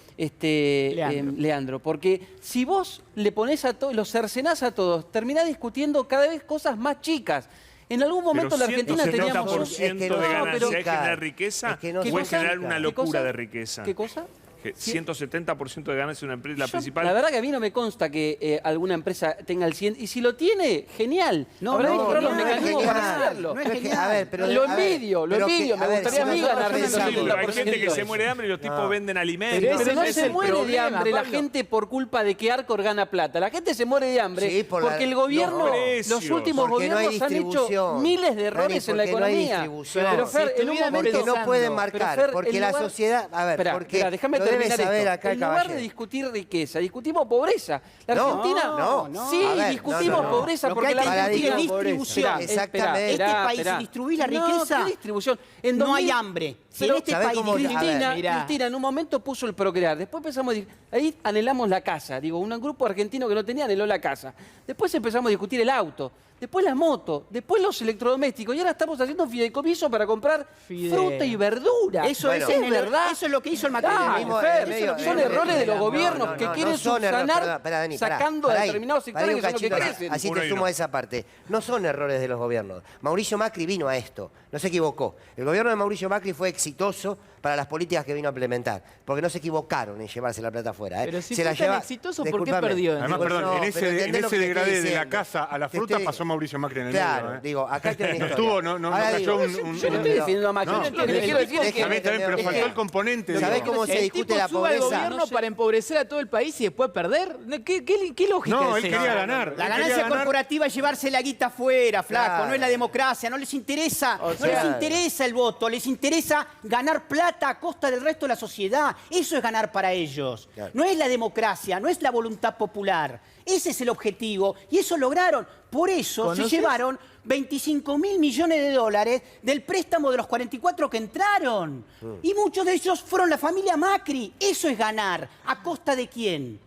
Leandro. Porque si vos le ponés a todos, los cercenás a todos, terminás discutiendo cada vez cosas más chicas. En algún momento la Argentina teníamos... 170% Es que de no, ganancia pero- es generar riqueza Es que no o se es justifica. generar una ¿Qué locura cosa? de riqueza. ¿Qué cosa? Que 170% de ganancia de una empresa, la Yo, principal. La verdad que a mí no me consta que alguna empresa tenga el 100%. Y si lo tiene, genial. No, Habrá que no, encontrar los no es mecanismos para genial. hacerlo. No es No es que- genial. a ver, pero Lo a ver, envidio. pero Me a ver, gustaría a mí si nosotros ganar Sí, pensamos- pero hay 170% gente que se de muere de hambre y los tipos No. venden alimentos. Pero Pero no ese es se el muere de problema, hambre la Pablo. gente por culpa de que Arcor gana plata. La gente se muere de hambre Sí, por porque el gobierno, los precios. los últimos Porque no hay gobiernos han hecho distribución. miles de errores Dani, en la porque no hay economía. distribución. Pero Fer, Si en un estuvieran momento... Porque no pueden marcar, Fer, porque en la lugar- sociedad... A ver, Esperá, porque esperá, déjame lo debe terminar saber esto. acá el En lugar de caballero. discutir riqueza, discutimos pobreza. La No, Argentina... no. Sí, A ver, discutimos no. pobreza Lo que porque hay la que Argentina... discutir es distribución. Exactamente. Este país, si distribuís la riqueza, ¿qué distribución? En no 2000 hay hambre. Si Pero, en este ¿sabés país cómo- distribuís- a ver, Cristina en un momento puso el procrear, después empezamos a decir, ahí anhelamos la casa, digo, un grupo argentino que no tenía anheló la casa. Después empezamos a discutir el auto, después la moto, después los electrodomésticos y ahora estamos haciendo un fideicomiso para comprar Fideo. fruta y verdura. Eso Bueno. es, es verdad. Eso es lo que hizo el Dale, macrismo. Fer, medio- son errores de los gobiernos que quieren son errores, subsanar perdón, pará, Dani, pará, sacando pará a ahí, determinados pará sectores un que son los que cachito, crecen. así Uno te y sumo uno. a esa parte. No son errores de los gobiernos. Mauricio Macri vino a esto, no se equivocó. El gobierno de Mauricio Macri fue exitoso para las políticas que vino a implementar, porque no se equivocaron en llevarse la plata afuera. Pero si se fue tan exitoso, ¿por qué perdió? Además, Digo, perdón, no, en pero ese entendés lo que te estoy degradé de la diciendo. casa a la Te fruta estoy- pasó Mauricio Macri en el Claro, medio. digo, acá hay una No historia. estuvo, no Ahora cayó digo, un... Yo no estoy defendiendo a Macri, No, lo que le quiero decir es que... déjame- También, pero Es faltó que- el componente. ¿Sabés digo. cómo se El discute tipo la sube al pobreza? gobierno No sé. para empobrecer a todo el país y después perder. ¿Qué lógica No, es él esa? quería ganar. La él ganancia quería ganar. corporativa es llevarse la guita afuera, flaco. Claro. No es la democracia, no les interesa. O No sea- les interesa el voto, les interesa ganar plata a costa del resto de la sociedad. Eso es ganar para ellos. Claro. No es la democracia, no es la voluntad popular. Ese es el objetivo y eso lograron. Por eso se ¿Conoces? llevaron 25.000 millones de dólares del préstamo de los 44 que entraron. Y muchos de ellos fueron la familia Macri. Eso es ganar. ¿A costa de quién?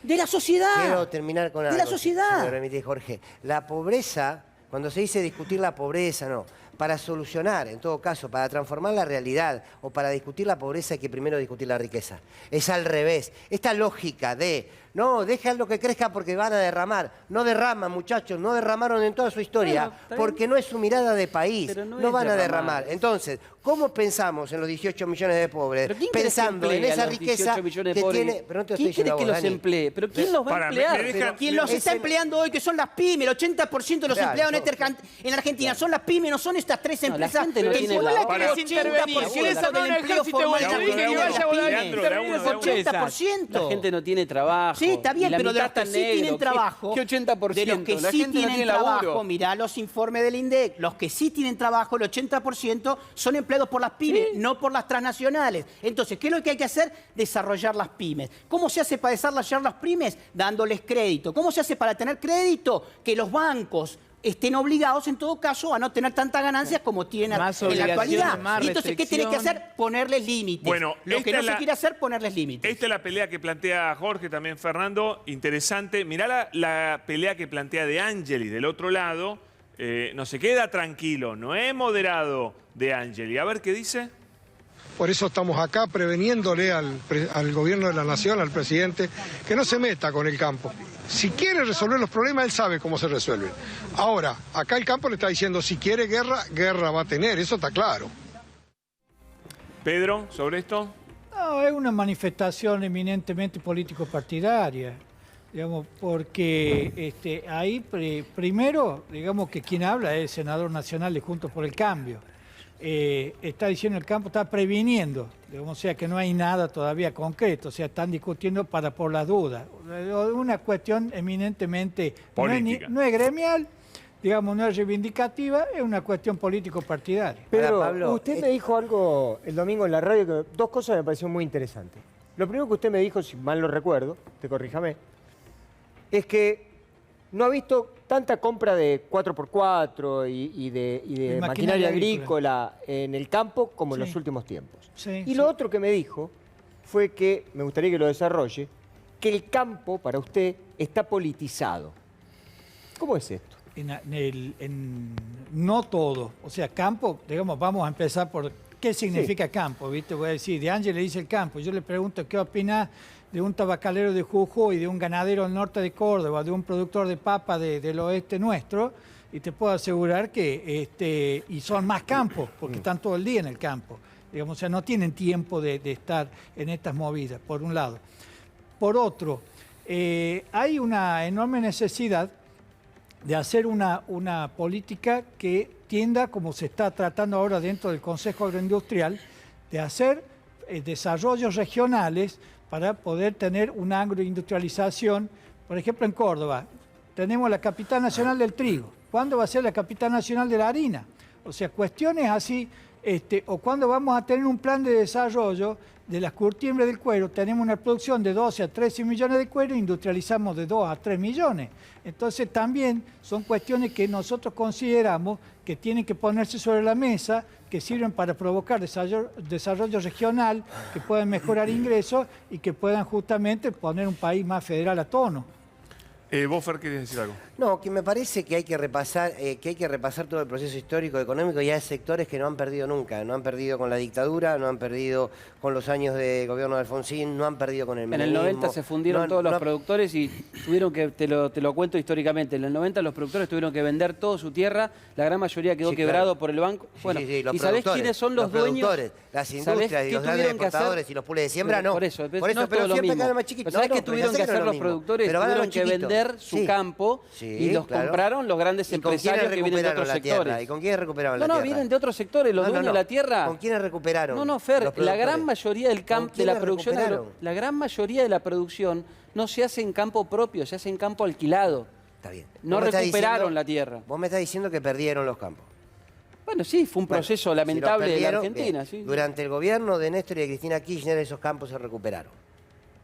De la sociedad. Quiero terminar con De algo, la sociedad. si me permitís, Jorge. La pobreza, cuando se dice discutir la pobreza, no. Para solucionar, en todo caso, para transformar la realidad o para discutir la pobreza hay que primero discutir la riqueza. Es al revés. Esta lógica de, no, dejan lo que crezca porque van a derramar. No derraman, muchachos, no derramaron en toda su historia Bueno, está bien. porque no es su mirada de país. Pero no No es van a derramar. derramar. Entonces, ¿cómo pensamos en los 18 millones de pobres? ¿Pero quién crees que Pensando en emplea esa a los riqueza 18 millones de que pobres? tiene... Pero no te ¿Quién estoy quiere diciendo que a vos, los Dani. emplee? ¿Pero quién los va a Para, emplear? me dejan- Quien los está empleando hoy, que son las pymes, el 80% de los Claro, empleados claro. en Argentina son las pymes, no son estas tres No, la empresas gente no que tiene empujan la- el Para- 80% ¿Querés armar del un empleo ejército formal bolchevique de que las vaya a volar? pymes. Leandro, de a uno, de a uno. 80%. La gente no tiene trabajo. Sí, Sí, está bien, y la pero de mitad los que está sí en negro, tienen trabajo, ¿qué 80%? de los que La sí gente no tienen tiene laburo. trabajo, mirá los informes del INDEC, los que sí tienen trabajo, el 80% son empleados por las pymes, no por las transnacionales. Entonces, ¿qué es lo que hay que hacer? Desarrollar las pymes. ¿Cómo se hace para desarrollar las pymes? Dándoles crédito. ¿Cómo se hace para tener crédito? Que los bancos estén obligados, en todo caso, a no tener tantas ganancias como tienen Más en la obligaciones, actualidad. más Y entonces, ¿qué tiene que hacer? Ponerles límites. Bueno, lo que esta no es se quiere hacer, ponerles límites. Esta es la pelea que plantea Jorge, también Fernando, interesante. Mirá la pelea que plantea De Angeli del otro lado. No se queda tranquilo, no es moderado De Angeli. A ver qué dice. Por eso estamos acá preveniéndole al gobierno de la nación, al presidente, que no se meta con el campo. Si quiere resolver los problemas, él sabe cómo se resuelven. Ahora, acá el campo le está diciendo, si quiere guerra, guerra va a tener, eso está claro. Pedro, sobre esto. No, es una manifestación eminentemente político-partidaria, digamos, porque ahí primero, digamos que quien habla es el senador nacional de Juntos por el Cambio. Está diciendo el campo está previniendo, digamos, o sea que no hay nada todavía concreto, o sea, están discutiendo por las dudas. Una cuestión eminentemente política. No es gremial, digamos, no es reivindicativa, es una cuestión político-partidaria. Pero Pablo, usted me dijo algo el domingo en la radio, que dos cosas me parecieron muy interesantes. Lo primero que usted me dijo, si mal lo recuerdo, te corríjame, es que no ha visto tanta compra de 4x4 y de maquinaria agrícola en el campo como en los últimos tiempos. Y lo otro que me dijo fue que, me gustaría que lo desarrolle, que el campo para usted está politizado. ¿Cómo es esto? No todo, o sea, campo, digamos, vamos a empezar por qué significa campo, ¿viste? Voy a decir, De Angeli le dice el campo, yo le pregunto qué opina de un tabacalero de Jujuy, de un ganadero del norte de Córdoba, de un productor de papa del oeste nuestro, y te puedo asegurar que y son más campos, porque están todo el día en el campo, digamos, o sea, no tienen tiempo de estar en estas movidas, por un lado. Por otro, hay una enorme necesidad de hacer una política que tienda, como se está tratando ahora dentro del Consejo Agroindustrial, de hacer desarrollos regionales para poder tener una agroindustrialización. Por ejemplo, en Córdoba tenemos la capital nacional del trigo. ¿Cuándo va a ser la capital nacional de la harina? O sea, cuestiones así, o cuándo vamos a tener un plan de desarrollo de las curtiembres del cuero. Tenemos una producción de 12 a 13 millones de cuero e industrializamos de 2 a 3 millones. Entonces también son cuestiones que nosotros consideramos que tienen que ponerse sobre la mesa, que sirven para provocar desarrollo regional, que puedan mejorar ingresos y que puedan justamente poner un país más federal a tono. ¿Vos, Fer, querías decir algo? No, que me parece que hay que repasar todo el proceso histórico económico, y hay sectores que no han perdido nunca, no han perdido con la dictadura, no han perdido con los años de gobierno de Alfonsín, no han perdido con el menemismo. En el 90 se fundieron todos los productores y tuvieron que, te lo cuento históricamente, en el 90 los productores tuvieron que vender toda su tierra, la gran mayoría quedó quebrado por el banco. Bueno, los ¿y sabés quiénes son los dueños? Las industrias y los grandes exportadores y los pools de siembra, no. Por eso, no pero siempre quedan más chiquitos. ¿Sabés qué tuvieron que hacer los productores? Tuvieron que vender su campo y los compraron los grandes empresarios que vienen de otros sectores. ¿Y con quiénes recuperaron la tierra? No, vienen de otros sectores, los dueños de la tierra. ¿Con quiénes recuperaron? No, Fer, la gran mayoría del campo de la producción, la gran mayoría de la producción no se hace en campo propio, se hace en campo alquilado. Está bien. No recuperaron la tierra. Vos me estás diciendo que perdieron los campos. Bueno, sí, fue un proceso lamentable de la Argentina. Sí. Durante el gobierno de Néstor y de Cristina Kirchner esos campos se recuperaron.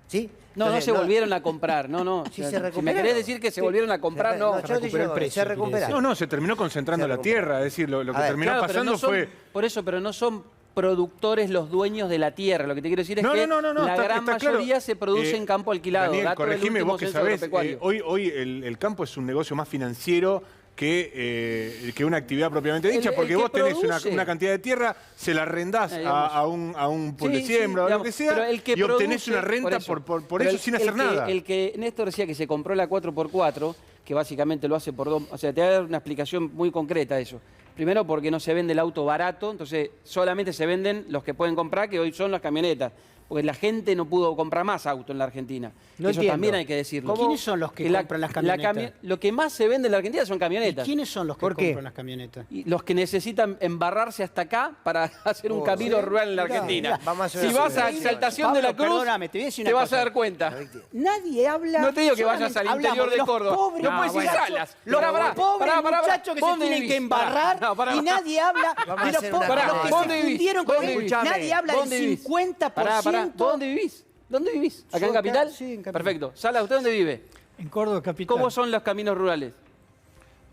¿Sí? No, entonces, no se volvieron a comprar, no. Sí, si me querés decir que se volvieron a comprar, no. Se recuperó el precio. Se recuperaron. No, se terminó concentrando la tierra, es decir, lo que terminó pasando fue... Por eso, pero no son productores los dueños de la tierra. Lo que te quiero decir es que la gran mayoría se produce en campo alquilado. Daniel, corregime vos que sabés, hoy el campo es un negocio más financiero que una actividad propiamente dicha, porque vos tenés una cantidad de tierra, se la arrendás a un pool de siembra o lo que sea, y obtenés una renta por eso sin hacer nada. El que Néstor decía que se compró la 4x4, que básicamente lo hace por dos... O sea, te voy a dar una explicación muy concreta de eso. Primero, porque no se vende el auto barato, entonces solamente se venden los que pueden comprar, que hoy son las camionetas. porque la gente no pudo comprar más auto en la Argentina. No Eso entiendo. también hay que decirlo. ¿Quiénes son los que compran las camionetas? Lo que más se vende en la Argentina son camionetas. ¿Y quiénes son los que ¿Por qué? compran las camionetas? Y los que necesitan embarrarse hasta acá para hacer un camino rural en la Mirá, Argentina. mirá. Vamos a hacer Si una vas a simulación. Exaltación de la Pablo, Cruz, perdóname, te voy a decir te una vas a cosa. dar cuenta. Nadie habla... No te digo que vayas al solamente interior hablamos de los Córdoba. pobres No puedes ir muchachos, Salas. Los Pará, pobres pará. muchachos que se ¿Dónde tienen que vivís? embarrar Pará, no, pará. y nadie habla Vamos a de los hacer pobres, una los que cosa. ¿Dónde se vivís? fundieron con ¿Dónde el- vivís? Nadie habla del ¿Dónde vivís? 50%. Pará. ¿Dónde vivís? ¿Dónde vivís? ¿Acá Yo en acá, Capital? sí, en Capital. Perfecto. Sala, ¿usted dónde vive? En Córdoba capital. ¿Cómo son los caminos rurales?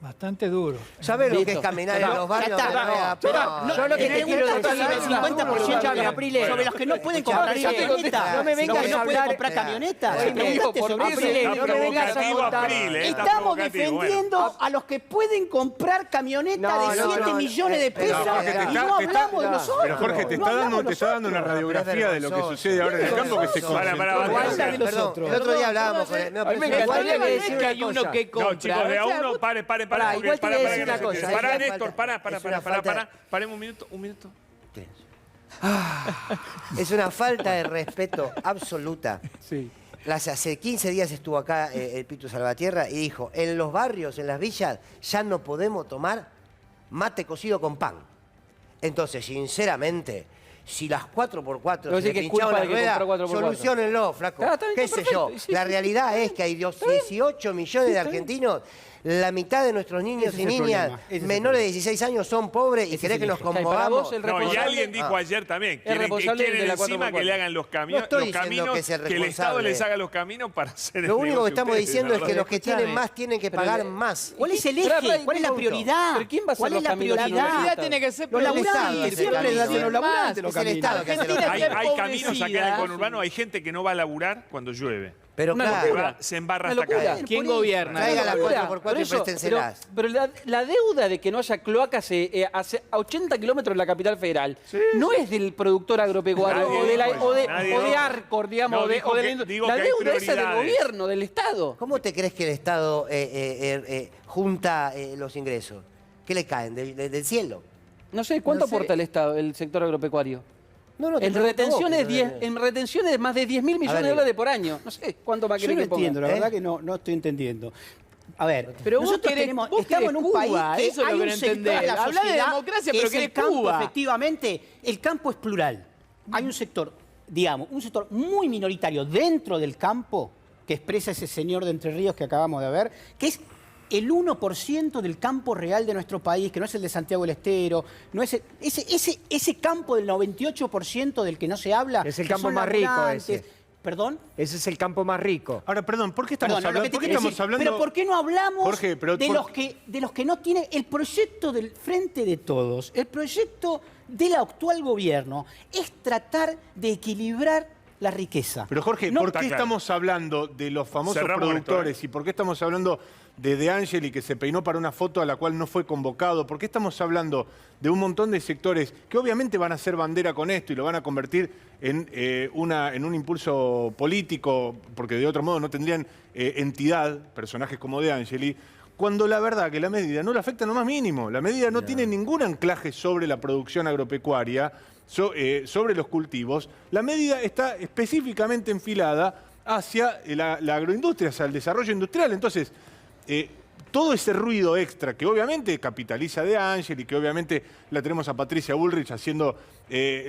Bastante duro. ¿Sabes lo que es Listo. caminar en los barrios? Ya está. de Nueva Pero Paz? no, lo que te quiero decir es el 50% de Aprile. sobre los que no pueden Escuchame, comprar ya te camionetas. contesto. No me vengas Los que a no pueden hablar- comprar camionetas. Bueno, Preguntaste sobre Aprile, eso. no me vengas a provocativo, contar. Aprile, está Estamos provocativo, bueno. defendiendo a los que pueden comprar camionetas No, de no, 7 no, millones de pero, pesos Jorge, te y está- no te está- hablamos de nosotros. Pero Jorge, te No está hablamos dando una nosotros. radiografía de lo que vergonzoso. sucede ahora en el campo que se Para, concentró. para, Habla de los Perdón, otros. el otro día hablábamos con él. A mí me El encantaría problema que no es decir que una hay uno cosa. que No, compra. chicos, de a o sea, uno, pare, Pará, porque igual te voy a decir que una no se cosa. entiende. Pará, Es una Néstor, pará, falta- paremos un minuto. Es una falta de respeto absoluta. Sí. Hace 15 días estuvo acá el Pitu Salvatierra y dijo, en los barrios, en las villas, ya no podemos tomar mate cocido con pan. Entonces, sinceramente, si las 4x4 No se sé le qué es pincharon culpa la de que rueda, comprar 4x4. solucionenlo, flaco. Ah, está bien, ¿Qué está sé perfecto. yo? Sí, La sí. realidad es que hay 18 millones de argentinos, la mitad de nuestros niños Ese y es el niñas problema, ese es el menores de 16 años son pobres y querés que nos Para vos conmovamos. el No, y responsable- alguien dijo ayer también, quieren responsable quieren de la encima 4x4. que le hagan los No caminos, estoy los diciendo caminos, que es el que el Estado responsable. les haga los caminos para hacer Lo único que estamos diciendo es que los que Escuchame. tienen más tienen que pagar más. ¿Cuál es el Pero, eje? ¿Cuál es la punto. prioridad? ¿Pero quién va a hacer ¿Cuál los es la caminos si no prioridad? los La prioridad tiene que ser Los laburantes, laburantes, siempre siempre lo hacen los laburantes los Es el caminos. Estado que hace los Argentina caminos. Hay caminos acá en el empobrecida. conurbano, hay gente que no va a laburar cuando llueve. Pero Una claro, locura. Se embarra Una hasta acá. locura. ¿Quién gobierna? Traiga la Locura. 4x4 Por y eso, préstenselas. pero la deuda de que no haya cloacas a 80 kilómetros de la capital federal no es del productor agropecuario Nadie o de, dijo eso. Nadie o de dijo. Arcor, digamos, No, o de dijo la que- industria. digo La que hay deuda esa es del prioridades. gobierno, del Estado. ¿Cómo te crees que el Estado junta los ingresos? ¿Qué le caen? ¿Del cielo? No sé, ¿cuánto No sé. aporta el Estado, el sector agropecuario? No, te En pregunto vos, retenciones, pero- en retenciones de más de 10.000 millones ver, de dólares por año. No sé cuánto más Yo querés no que ponga. entiendo, la ¿Eh? verdad que no estoy entendiendo. A ver, Pero vos nosotros querés- tenemos, vos estamos querés en un país Cuba, que eso es lo hay que un no sector de entendés. la Hablá de sociedad democracia, que pero es el querés campo, Cuba. efectivamente. El campo es plural. Hay un sector, digamos, un sector muy minoritario dentro del campo que expresa ese señor de Entre Ríos que acabamos de ver, que es el 1% del campo real de nuestro país, que no es el de Santiago del Estero, no es ese campo del 98% del que no se habla. Es el que campo son más rico laburantes. ese. ¿Perdón? Ese es el campo más rico. Ahora, perdón, ¿por qué estamos Perdón, lo hablando? que te ¿Por qué quiero estamos decir, hablando? pero ¿por qué no hablamos Jorge, pero de los que no tienen el proyecto del Frente de Todos? El proyecto del actual gobierno es tratar de equilibrar la riqueza. Pero Jorge, No, ¿por qué está claro. estamos hablando de los famosos Cerramos con esto, productores y por qué estamos hablando de De Angeli que se peinó para una foto a la cual no fue convocado? ¿Por qué estamos hablando de un montón de sectores que obviamente van a hacer bandera con esto y lo van a convertir en un impulso político, porque de otro modo no tendrían entidad, personajes como De Angeli, cuando la verdad que la medida no le afecta en lo más mínimo? La medida no tiene ningún anclaje sobre la producción agropecuaria, sobre los cultivos. La medida está específicamente enfilada hacia la agroindustria, hacia el desarrollo industrial. Entonces, todo ese ruido extra que obviamente capitaliza De Angeli, que obviamente la tenemos a Patricia Bullrich haciendo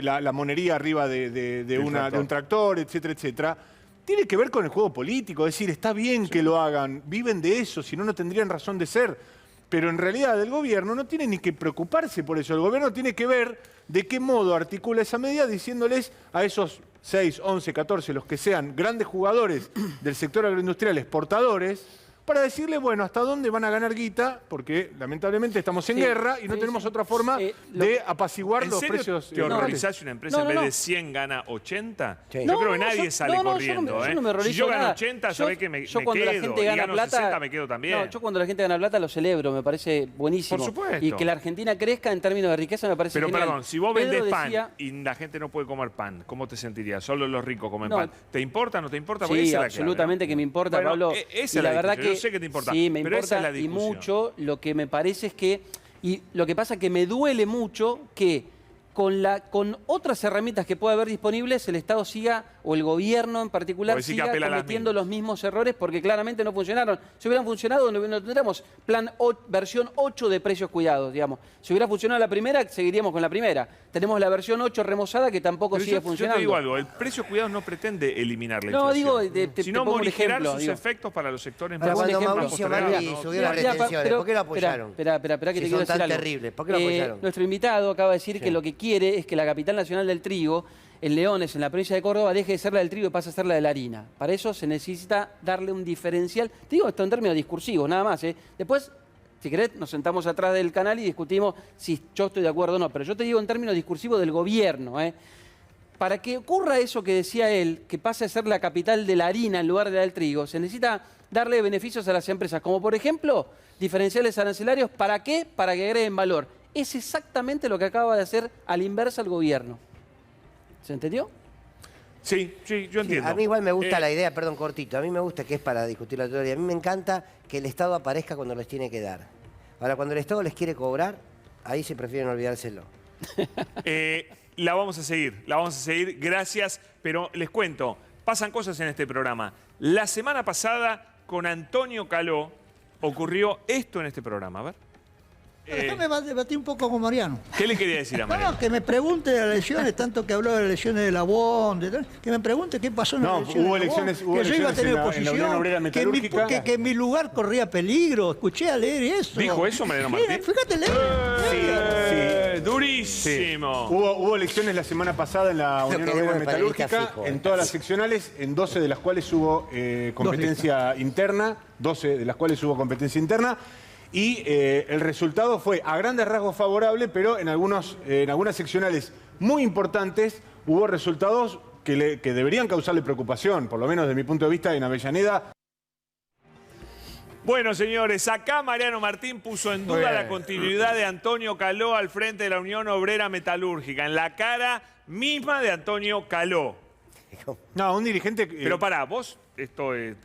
la monería arriba de un tractor, etcétera, etcétera, tiene que ver con el juego político. Es decir, está bien que lo hagan, viven de eso, si no, no tendrían razón de ser. Pero en realidad el gobierno no tiene ni que preocuparse por eso. El gobierno tiene que ver de qué modo articula esa medida diciéndoles a esos 6, 11, 14, los que sean grandes jugadores del sector agroindustrial, exportadores, para decirle, bueno, hasta dónde van a ganar guita, porque lamentablemente estamos en Sí, guerra y no sí, tenemos sí. otra forma Lo- de apaciguar ¿En los serio precios. te horrorizás si una empresa No, en vez no, de no. 100 gana 80? Sí. Yo No, creo que no, nadie yo- sale no, no, corriendo. yo no me horrorizo Si yo gano nada. 80, sabés que me yo cuando la quedo. gente Y gana gano plata, 60, me quedo también. No, yo cuando la gente gana plata lo celebro, me parece buenísimo. Por supuesto. Y que la Argentina crezca en términos de riqueza me parece Pero genial. perdón, si vos Pedro vendés pan decía- y la gente no puede comer pan, ¿cómo te sentirías? Solo los ricos comen No. pan. ¿Te importa o no te importa? Porque Sí, esa es la clave, absolutamente ¿no? que me importa, Bueno, Pablo. esa Y es la la verdad discusión. que Yo sé que te importa, sí, me pero esa es importa la y discusión. mucho. Lo que me parece es que, y lo que pasa es que me duele mucho que con otras herramientas que pueda haber disponibles, el Estado siga, o el gobierno en particular, siga cometiendo los mismos errores porque claramente no funcionaron. Si hubieran funcionado, no tendríamos versión 8 de precios cuidados, digamos. Si hubiera funcionado la primera, seguiríamos con la primera. Tenemos la versión 8 remozada que tampoco sigue funcionando. Yo te digo algo, el precio cuidados no pretende eliminar la inflación. No, digo, sino morigerar sus efectos para los sectores más cuando Mauricio Macri subió las retenciones, ¿por qué lo apoyaron? Espera, que te quiero decir algo. Terribles, ¿por qué lo apoyaron? Nuestro invitado acaba de decir que lo que quiere es que la capital nacional del trigo, en Leones, en la provincia de Córdoba, deje de ser la del trigo y pase a ser la de la harina. Para eso se necesita darle un diferencial. Te digo esto en términos discursivos, nada más. Después, si querés, nos sentamos atrás del canal y discutimos si yo estoy de acuerdo o no. Pero yo te digo en términos discursivos del gobierno. Para que ocurra eso que decía él, que pase a ser la capital de la harina en lugar de la del trigo, se necesita darle beneficios a las empresas, como por ejemplo, diferenciales arancelarios. ¿Para qué? Para que agreguen valor. Es exactamente lo que acaba de hacer a la inversa el gobierno. ¿Se entendió? Sí, yo entiendo. A mí igual me gusta la idea, perdón, cortito, a mí me gusta que es para discutir la teoría. A mí me encanta que el Estado aparezca cuando les tiene que dar. Ahora, cuando el Estado les quiere cobrar, ahí se prefieren olvidárselo. La vamos a seguir, gracias, pero les cuento, pasan cosas en este programa. La semana pasada, con Antonio Caló, ocurrió esto en este programa, a ver. Déjame debatir un poco con Mariano. ¿Qué le quería decir a Mariano? No, que me pregunte de las elecciones, tanto que habló de las elecciones de la BON, que me pregunte qué pasó en las elecciones. Hubo elecciones, que yo iba a tener oposición, en la Unión Obrera Metalúrgica. Que mi lugar corría peligro. Escuché a leer eso. ¿Dijo eso Mariano Martín? Fíjate, Sí, durísimo. Sí. Hubo elecciones la semana pasada en la Unión Obrera Metalúrgica, en todas las seccionales, en 12 de las cuales hubo competencia interna, y el resultado fue a grandes rasgos favorable, pero en algunas seccionales muy importantes hubo resultados que deberían causarle preocupación, por lo menos desde mi punto de vista en Avellaneda. Bueno, señores, acá Mariano Martín puso en duda la continuidad de Antonio Caló al frente de la Unión Obrera Metalúrgica, en la cara misma de Antonio Caló. No, un dirigente... Pero pará, vos...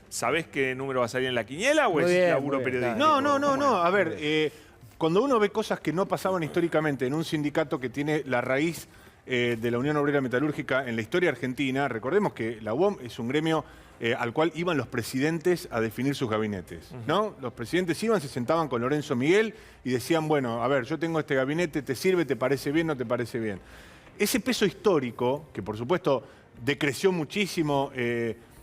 ¿Sabés qué número va a salir en la quiniela o es laburo periodístico? No. A ver, cuando uno ve cosas que no pasaban históricamente en un sindicato que tiene la raíz de la Unión Obrera Metalúrgica en la historia argentina, recordemos que la UOM es un gremio al cual iban los presidentes a definir sus gabinetes, ¿no? Los presidentes iban, se sentaban con Lorenzo Miguel y decían, bueno, a ver, yo tengo este gabinete, ¿te sirve, te parece bien, no te parece bien? Ese peso histórico, que por supuesto decreció muchísimo...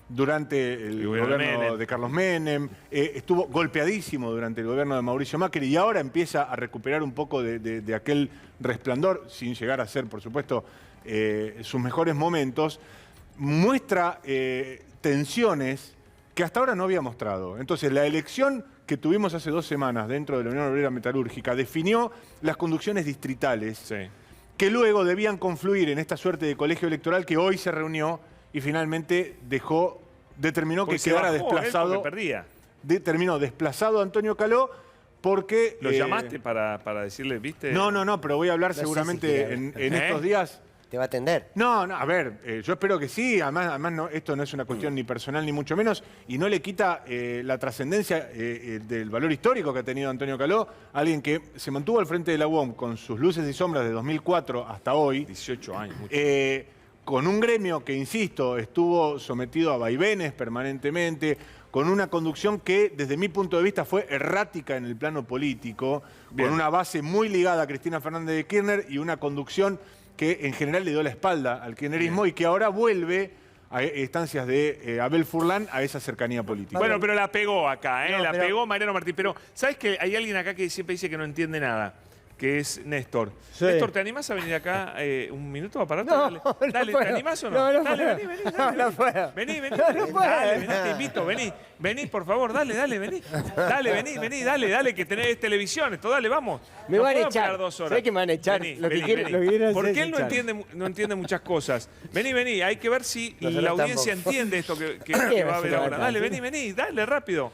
durante el gobierno de Carlos Menem, estuvo golpeadísimo durante el gobierno de Mauricio Macri y ahora empieza a recuperar un poco de aquel resplandor, sin llegar a ser, por supuesto, sus mejores momentos, muestra tensiones que hasta ahora no había mostrado. Entonces, la elección que tuvimos hace 2 semanas dentro de la Unión Obrera Metalúrgica definió las conducciones distritales que luego debían confluir en esta suerte de colegio electoral que hoy se reunió y finalmente determinó que quedara desplazado. Determinó desplazado a Antonio Caló porque... ¿Lo llamaste para decirle, viste? No, pero voy a hablar seguramente en estos días. ¿Te va a atender? No, a ver, yo espero que sí. Además no, esto no es una cuestión ni personal ni mucho menos y no le quita la trascendencia del valor histórico que ha tenido Antonio Caló, alguien que se mantuvo al frente de la UOM con sus luces y sombras de 2004 hasta hoy. 18 años. Con un gremio que, insisto, estuvo sometido a vaivenes permanentemente, con una conducción que, desde mi punto de vista, fue errática en el plano político, con una base muy ligada a Cristina Fernández de Kirchner y una conducción que, en general, le dio la espalda al kirchnerismo y que ahora vuelve a instancias de Abel Furlan a esa cercanía política. Bueno, pero la pegó acá, la pegó Mariano Martín. Pero, ¿sabes que hay alguien acá que siempre dice que no entiende nada? Que es Néstor. Sí. Néstor, ¿te animás a venir acá un minuto a pararte? No, dale, no ¿te animás o no? Dale, vení. No puedo. Vení. Dale, te invito, vení, por favor, dale, vení. Dale, que tenés televisión, esto, dale, vamos. Me van a echar. 2 horas. Sé que me van a echar. Vení. Porque él no entiende muchas cosas. Vení, hay que ver si la audiencia entiende esto que va a ver ahora. Dale, vení, dale, rápido.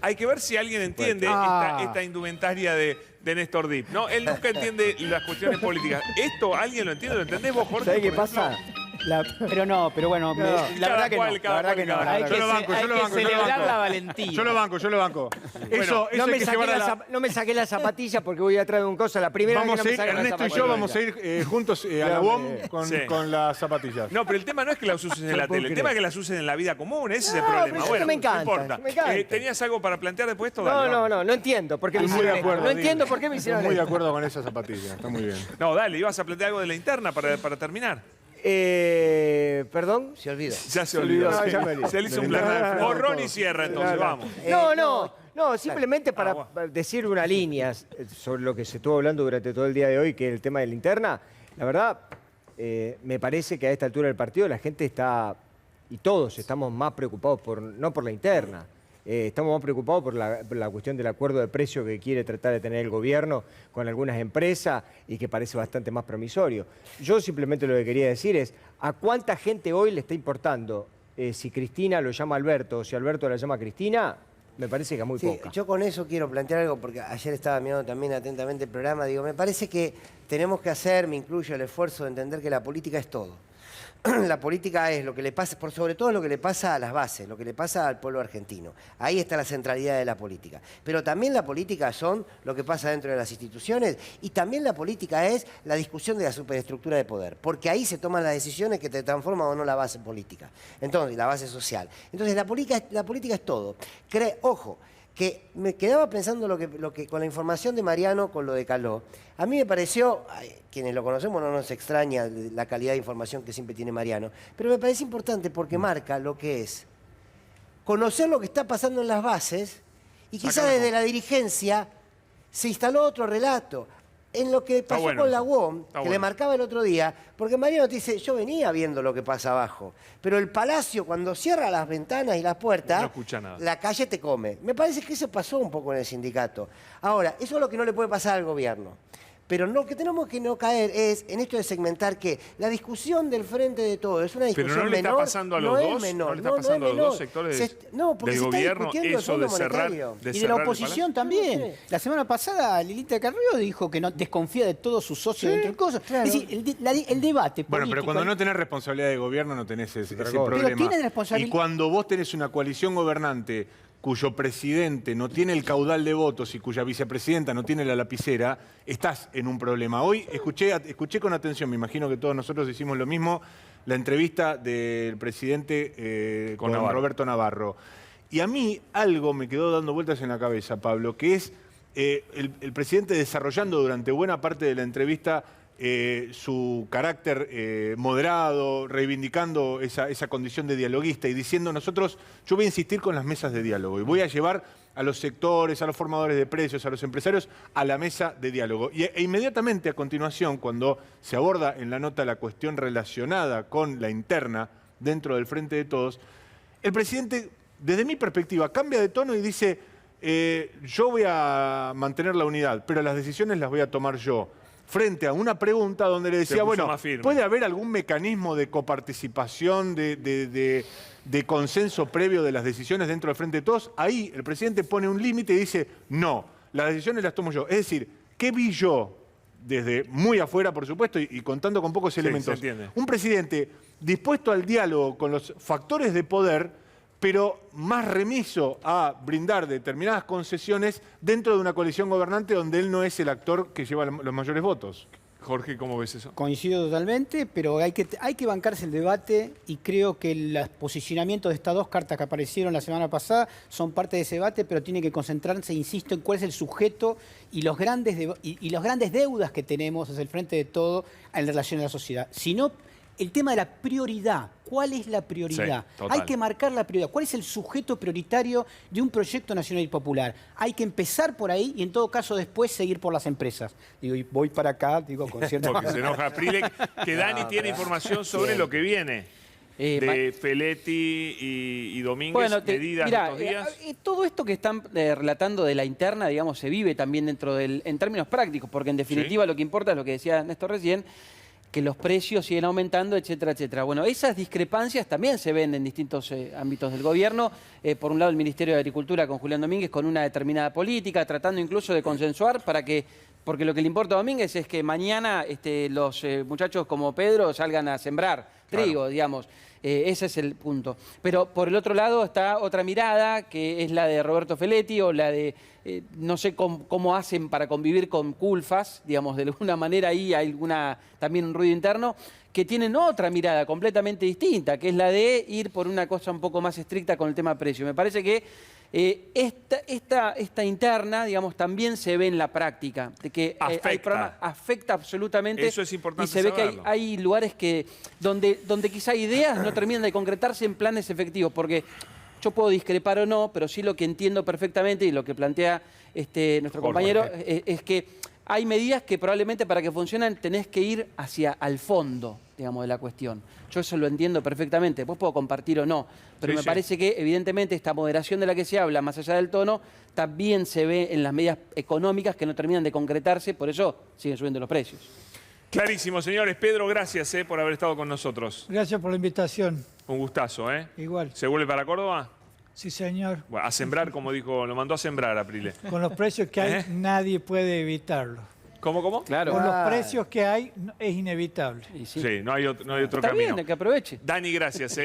Hay que ver si alguien entiende esta indumentaria de Néstor Dip. No, él nunca entiende las cuestiones políticas. ¿Esto alguien lo entiende? ¿Lo entendés vos, Jorge? ¿Sabés qué pasa? Pero bueno, la verdad que no. La verdad que no. Hay Hay que celebrar la valentía. Yo lo banco. Eso No hay me, que saqué llevar no me saqué las zapatillas porque voy atrás de un coso. La primera vez que no me saqué las Ernesto y zapatillas. yo vamos a ir juntos a la UOM con las zapatillas. No, pero el tema no es que las uses en la tele, el tema es que las uses en la vida común, ese es el problema. pero Bueno, me encanta, no importa. me encanta. ¿Tenías algo para plantear después de esto? No entiendo por qué me Estoy muy hicieron de esto. acuerdo. No entiendo por qué me hicieron Estoy muy de esto. acuerdo con esas zapatillas, está muy bien. No, dale, ibas a plantear algo de la interna para terminar. ¿Perdón? Se olvida. Ya se olvidó. No, Sí. ya me olvidé. Se le hizo un plan. Borrón y cierra entonces, vamos. No, simplemente para decir una línea sobre lo que se estuvo hablando durante todo el día de hoy, que es el tema de la interna. La verdad, me parece que a esta altura del partido la gente está, y todos estamos más preocupados no por la interna. Estamos más preocupados por la cuestión del acuerdo de precio que quiere tratar de tener el gobierno con algunas empresas y que parece bastante más promisorio. Yo simplemente lo que quería decir es, ¿a cuánta gente hoy le está importando si Cristina lo llama Alberto o si Alberto la llama Cristina? Me parece que a muy poca. Yo con eso quiero plantear algo, porque ayer estaba mirando también atentamente el programa. Digo, me parece que tenemos que hacer, me incluyo, el esfuerzo de entender que la política es todo. La política es lo que le pasa, por sobre todo lo que le pasa a las bases, lo que le pasa al pueblo argentino. Ahí está la centralidad de la política. Pero también la política son lo que pasa dentro de las instituciones, y también la política es la discusión de la superestructura de poder, porque ahí se toman las decisiones que te transforman o no la base política. Entonces, la base social. Entonces, la política es todo. Ojo, que me quedaba pensando lo que con la información de Mariano, con lo de Caló, a mí me pareció, quienes lo conocemos no nos extraña la calidad de información que siempre tiene Mariano, pero me parece importante porque marca lo que es conocer lo que está pasando en las bases, y quizás desde la dirigencia se instaló otro relato. En lo que pasó con la UOM, que le marcaba el otro día, porque Mariano te dice, yo venía viendo lo que pasa abajo, pero el Palacio, cuando cierra las ventanas y las puertas, no escucha nada. La calle te come. Me parece que eso pasó un poco en el sindicato. Ahora, eso es lo que no le puede pasar al gobierno. Pero lo que tenemos que no caer es en esto de segmentar que la discusión del frente de todo es una discusión menor. Pero no le está pasando a los dos, no le está pasando a los dos sectores del gobierno eso de cerrar. Y de la oposición también. La semana pasada Lilita Carrió dijo que no desconfía de todos sus socios dentro del coso. Claro. Es decir, el debate político. Bueno, pero cuando no tenés responsabilidad de gobierno no tenés ese problema. Pero tiene responsabilidad. Y cuando vos tenés una coalición gobernante cuyo presidente no tiene el caudal de votos y cuya vicepresidenta no tiene la lapicera, estás en un problema. Hoy escuché con atención, me imagino que todos nosotros hicimos lo mismo, la entrevista del presidente con Roberto Navarro. Y a mí algo me quedó dando vueltas en la cabeza, Pablo, que es el presidente desarrollando durante buena parte de la entrevista su carácter moderado, reivindicando esa condición de dialoguista y diciendo yo voy a insistir con las mesas de diálogo y voy a llevar a los sectores, a los formadores de precios, a los empresarios a la mesa de diálogo. E inmediatamente a continuación, cuando se aborda en la nota la cuestión relacionada con la interna dentro del Frente de Todos, el presidente, desde mi perspectiva, cambia de tono y dice, yo voy a mantener la unidad, pero las decisiones las voy a tomar yo. Frente a una pregunta donde le decía, bueno, ¿puede haber algún mecanismo de coparticipación, de consenso previo de las decisiones dentro del Frente de Todos? Ahí el presidente pone un límite y dice, no, las decisiones las tomo yo. Es decir, ¿qué vi yo desde muy afuera, por supuesto, y contando con pocos elementos? Un presidente dispuesto al diálogo con los factores de poder, pero más remiso a brindar determinadas concesiones dentro de una coalición gobernante donde él no es el actor que lleva los mayores votos. Jorge, ¿cómo ves eso? Coincido totalmente, pero hay que bancarse el debate y creo que los posicionamientos de estas dos cartas que aparecieron la semana pasada son parte de ese debate, pero tiene que concentrarse, insisto, en cuál es el sujeto y los grandes deudas que tenemos desde el Frente de Todo en relación a la sociedad. Si no, el tema de la prioridad. ¿Cuál es la prioridad? Sí, total. Hay que marcar la prioridad. ¿Cuál es el sujeto prioritario de un proyecto nacional y popular? Hay que empezar por ahí y en todo caso después seguir por las empresas. Digo, y voy para acá, digo, con cierta... Porque se enoja Prile, que Dani tiene información sobre lo que viene. De Feletti y Domínguez, medidas de estos días. Todo esto que están relatando de la interna, digamos, se vive también en términos prácticos, porque en definitiva lo que importa es lo que decía Néstor recién, que los precios siguen aumentando, etcétera, etcétera. Bueno, esas discrepancias también se ven en distintos ámbitos del gobierno. Por un lado, el Ministerio de Agricultura con Julián Domínguez con una determinada política, tratando incluso de consensuar para que Porque lo que le importa a Domínguez es que mañana los muchachos como Pedro salgan a sembrar trigo, digamos. Ese es el punto. Pero por el otro lado está otra mirada, que es la de Roberto Feletti o la de, no sé cómo hacen para convivir con culfas, digamos, de alguna manera ahí hay también un ruido interno, que tienen otra mirada completamente distinta, que es la de ir por una cosa un poco más estricta con el tema precio. Me parece que esta interna, digamos, también se ve en la práctica, de que afecta absolutamente. Eso es importante y se ve saberlo. que hay lugares donde quizá ideas no terminan de concretarse en planes efectivos, porque yo puedo discrepar o no, pero sí lo que entiendo perfectamente y lo que plantea nuestro compañero es que hay medidas que probablemente para que funcionen tenés que ir al fondo, digamos, de la cuestión. Yo eso lo entiendo perfectamente. Después puedo compartir o no, pero me parece que evidentemente esta moderación de la que se habla, más allá del tono, también se ve en las medidas económicas que no terminan de concretarse, por eso siguen subiendo los precios. Clarísimo, señores. Pedro, gracias por haber estado con nosotros. Gracias por la invitación. Un gustazo, ¿eh? Igual. ¿Se vuelve para Córdoba? Sí, señor. Bueno, a sembrar, como dijo, lo mandó a sembrar Aprile. Con los precios que hay, nadie puede evitarlo. ¿Cómo? Claro. Con los precios que hay, es inevitable. Sí, no hay otro Está camino. bien, que aproveche. Dani, gracias,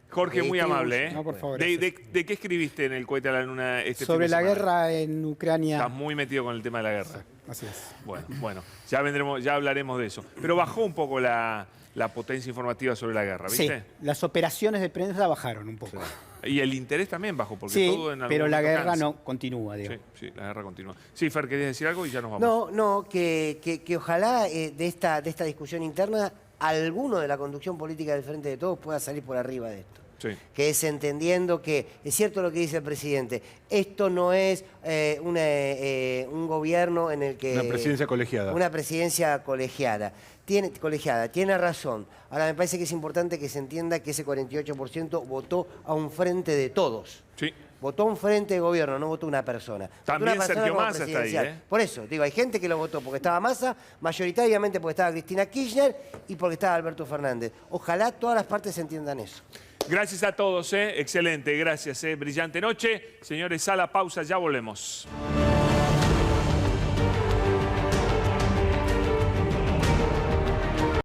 Jorge, muy amable, No, por favor. ¿De qué escribiste en el Cohete a la Luna Sobre la guerra en Ucrania. Estás muy metido con el tema de la guerra. Así es. Bueno, ya hablaremos de eso. Pero bajó un poco la potencia informativa sobre la guerra, ¿viste? Sí, las operaciones de prensa bajaron un poco. Y el interés también bajó, porque Sí, todo en algún pero la momento guerra cansa. no continúa, digo. Sí, la guerra continúa. Sí, Fer, ¿querías decir algo? Y ya nos vamos. No, que ojalá de esta discusión interna alguno de la conducción política del Frente de Todos pueda salir por arriba de esto. Sí. Que es entendiendo que, es cierto lo que dice el presidente, esto no es un gobierno en el que... Una presidencia colegiada. Una presidencia colegiada. Tiene razón. Ahora, me parece que es importante que se entienda que ese 48% votó a un frente de todos. Sí. Votó a un frente de gobierno, no votó una persona. También votó una persona Sergio como Massa está ahí, presidencial. Por eso, digo, hay gente que lo votó porque estaba Massa, mayoritariamente porque estaba Cristina Kirchner y porque estaba Alberto Fernández. Ojalá todas las partes entiendan eso. Gracias a todos, excelente, gracias, brillante noche. Señores, a la pausa, ya volvemos.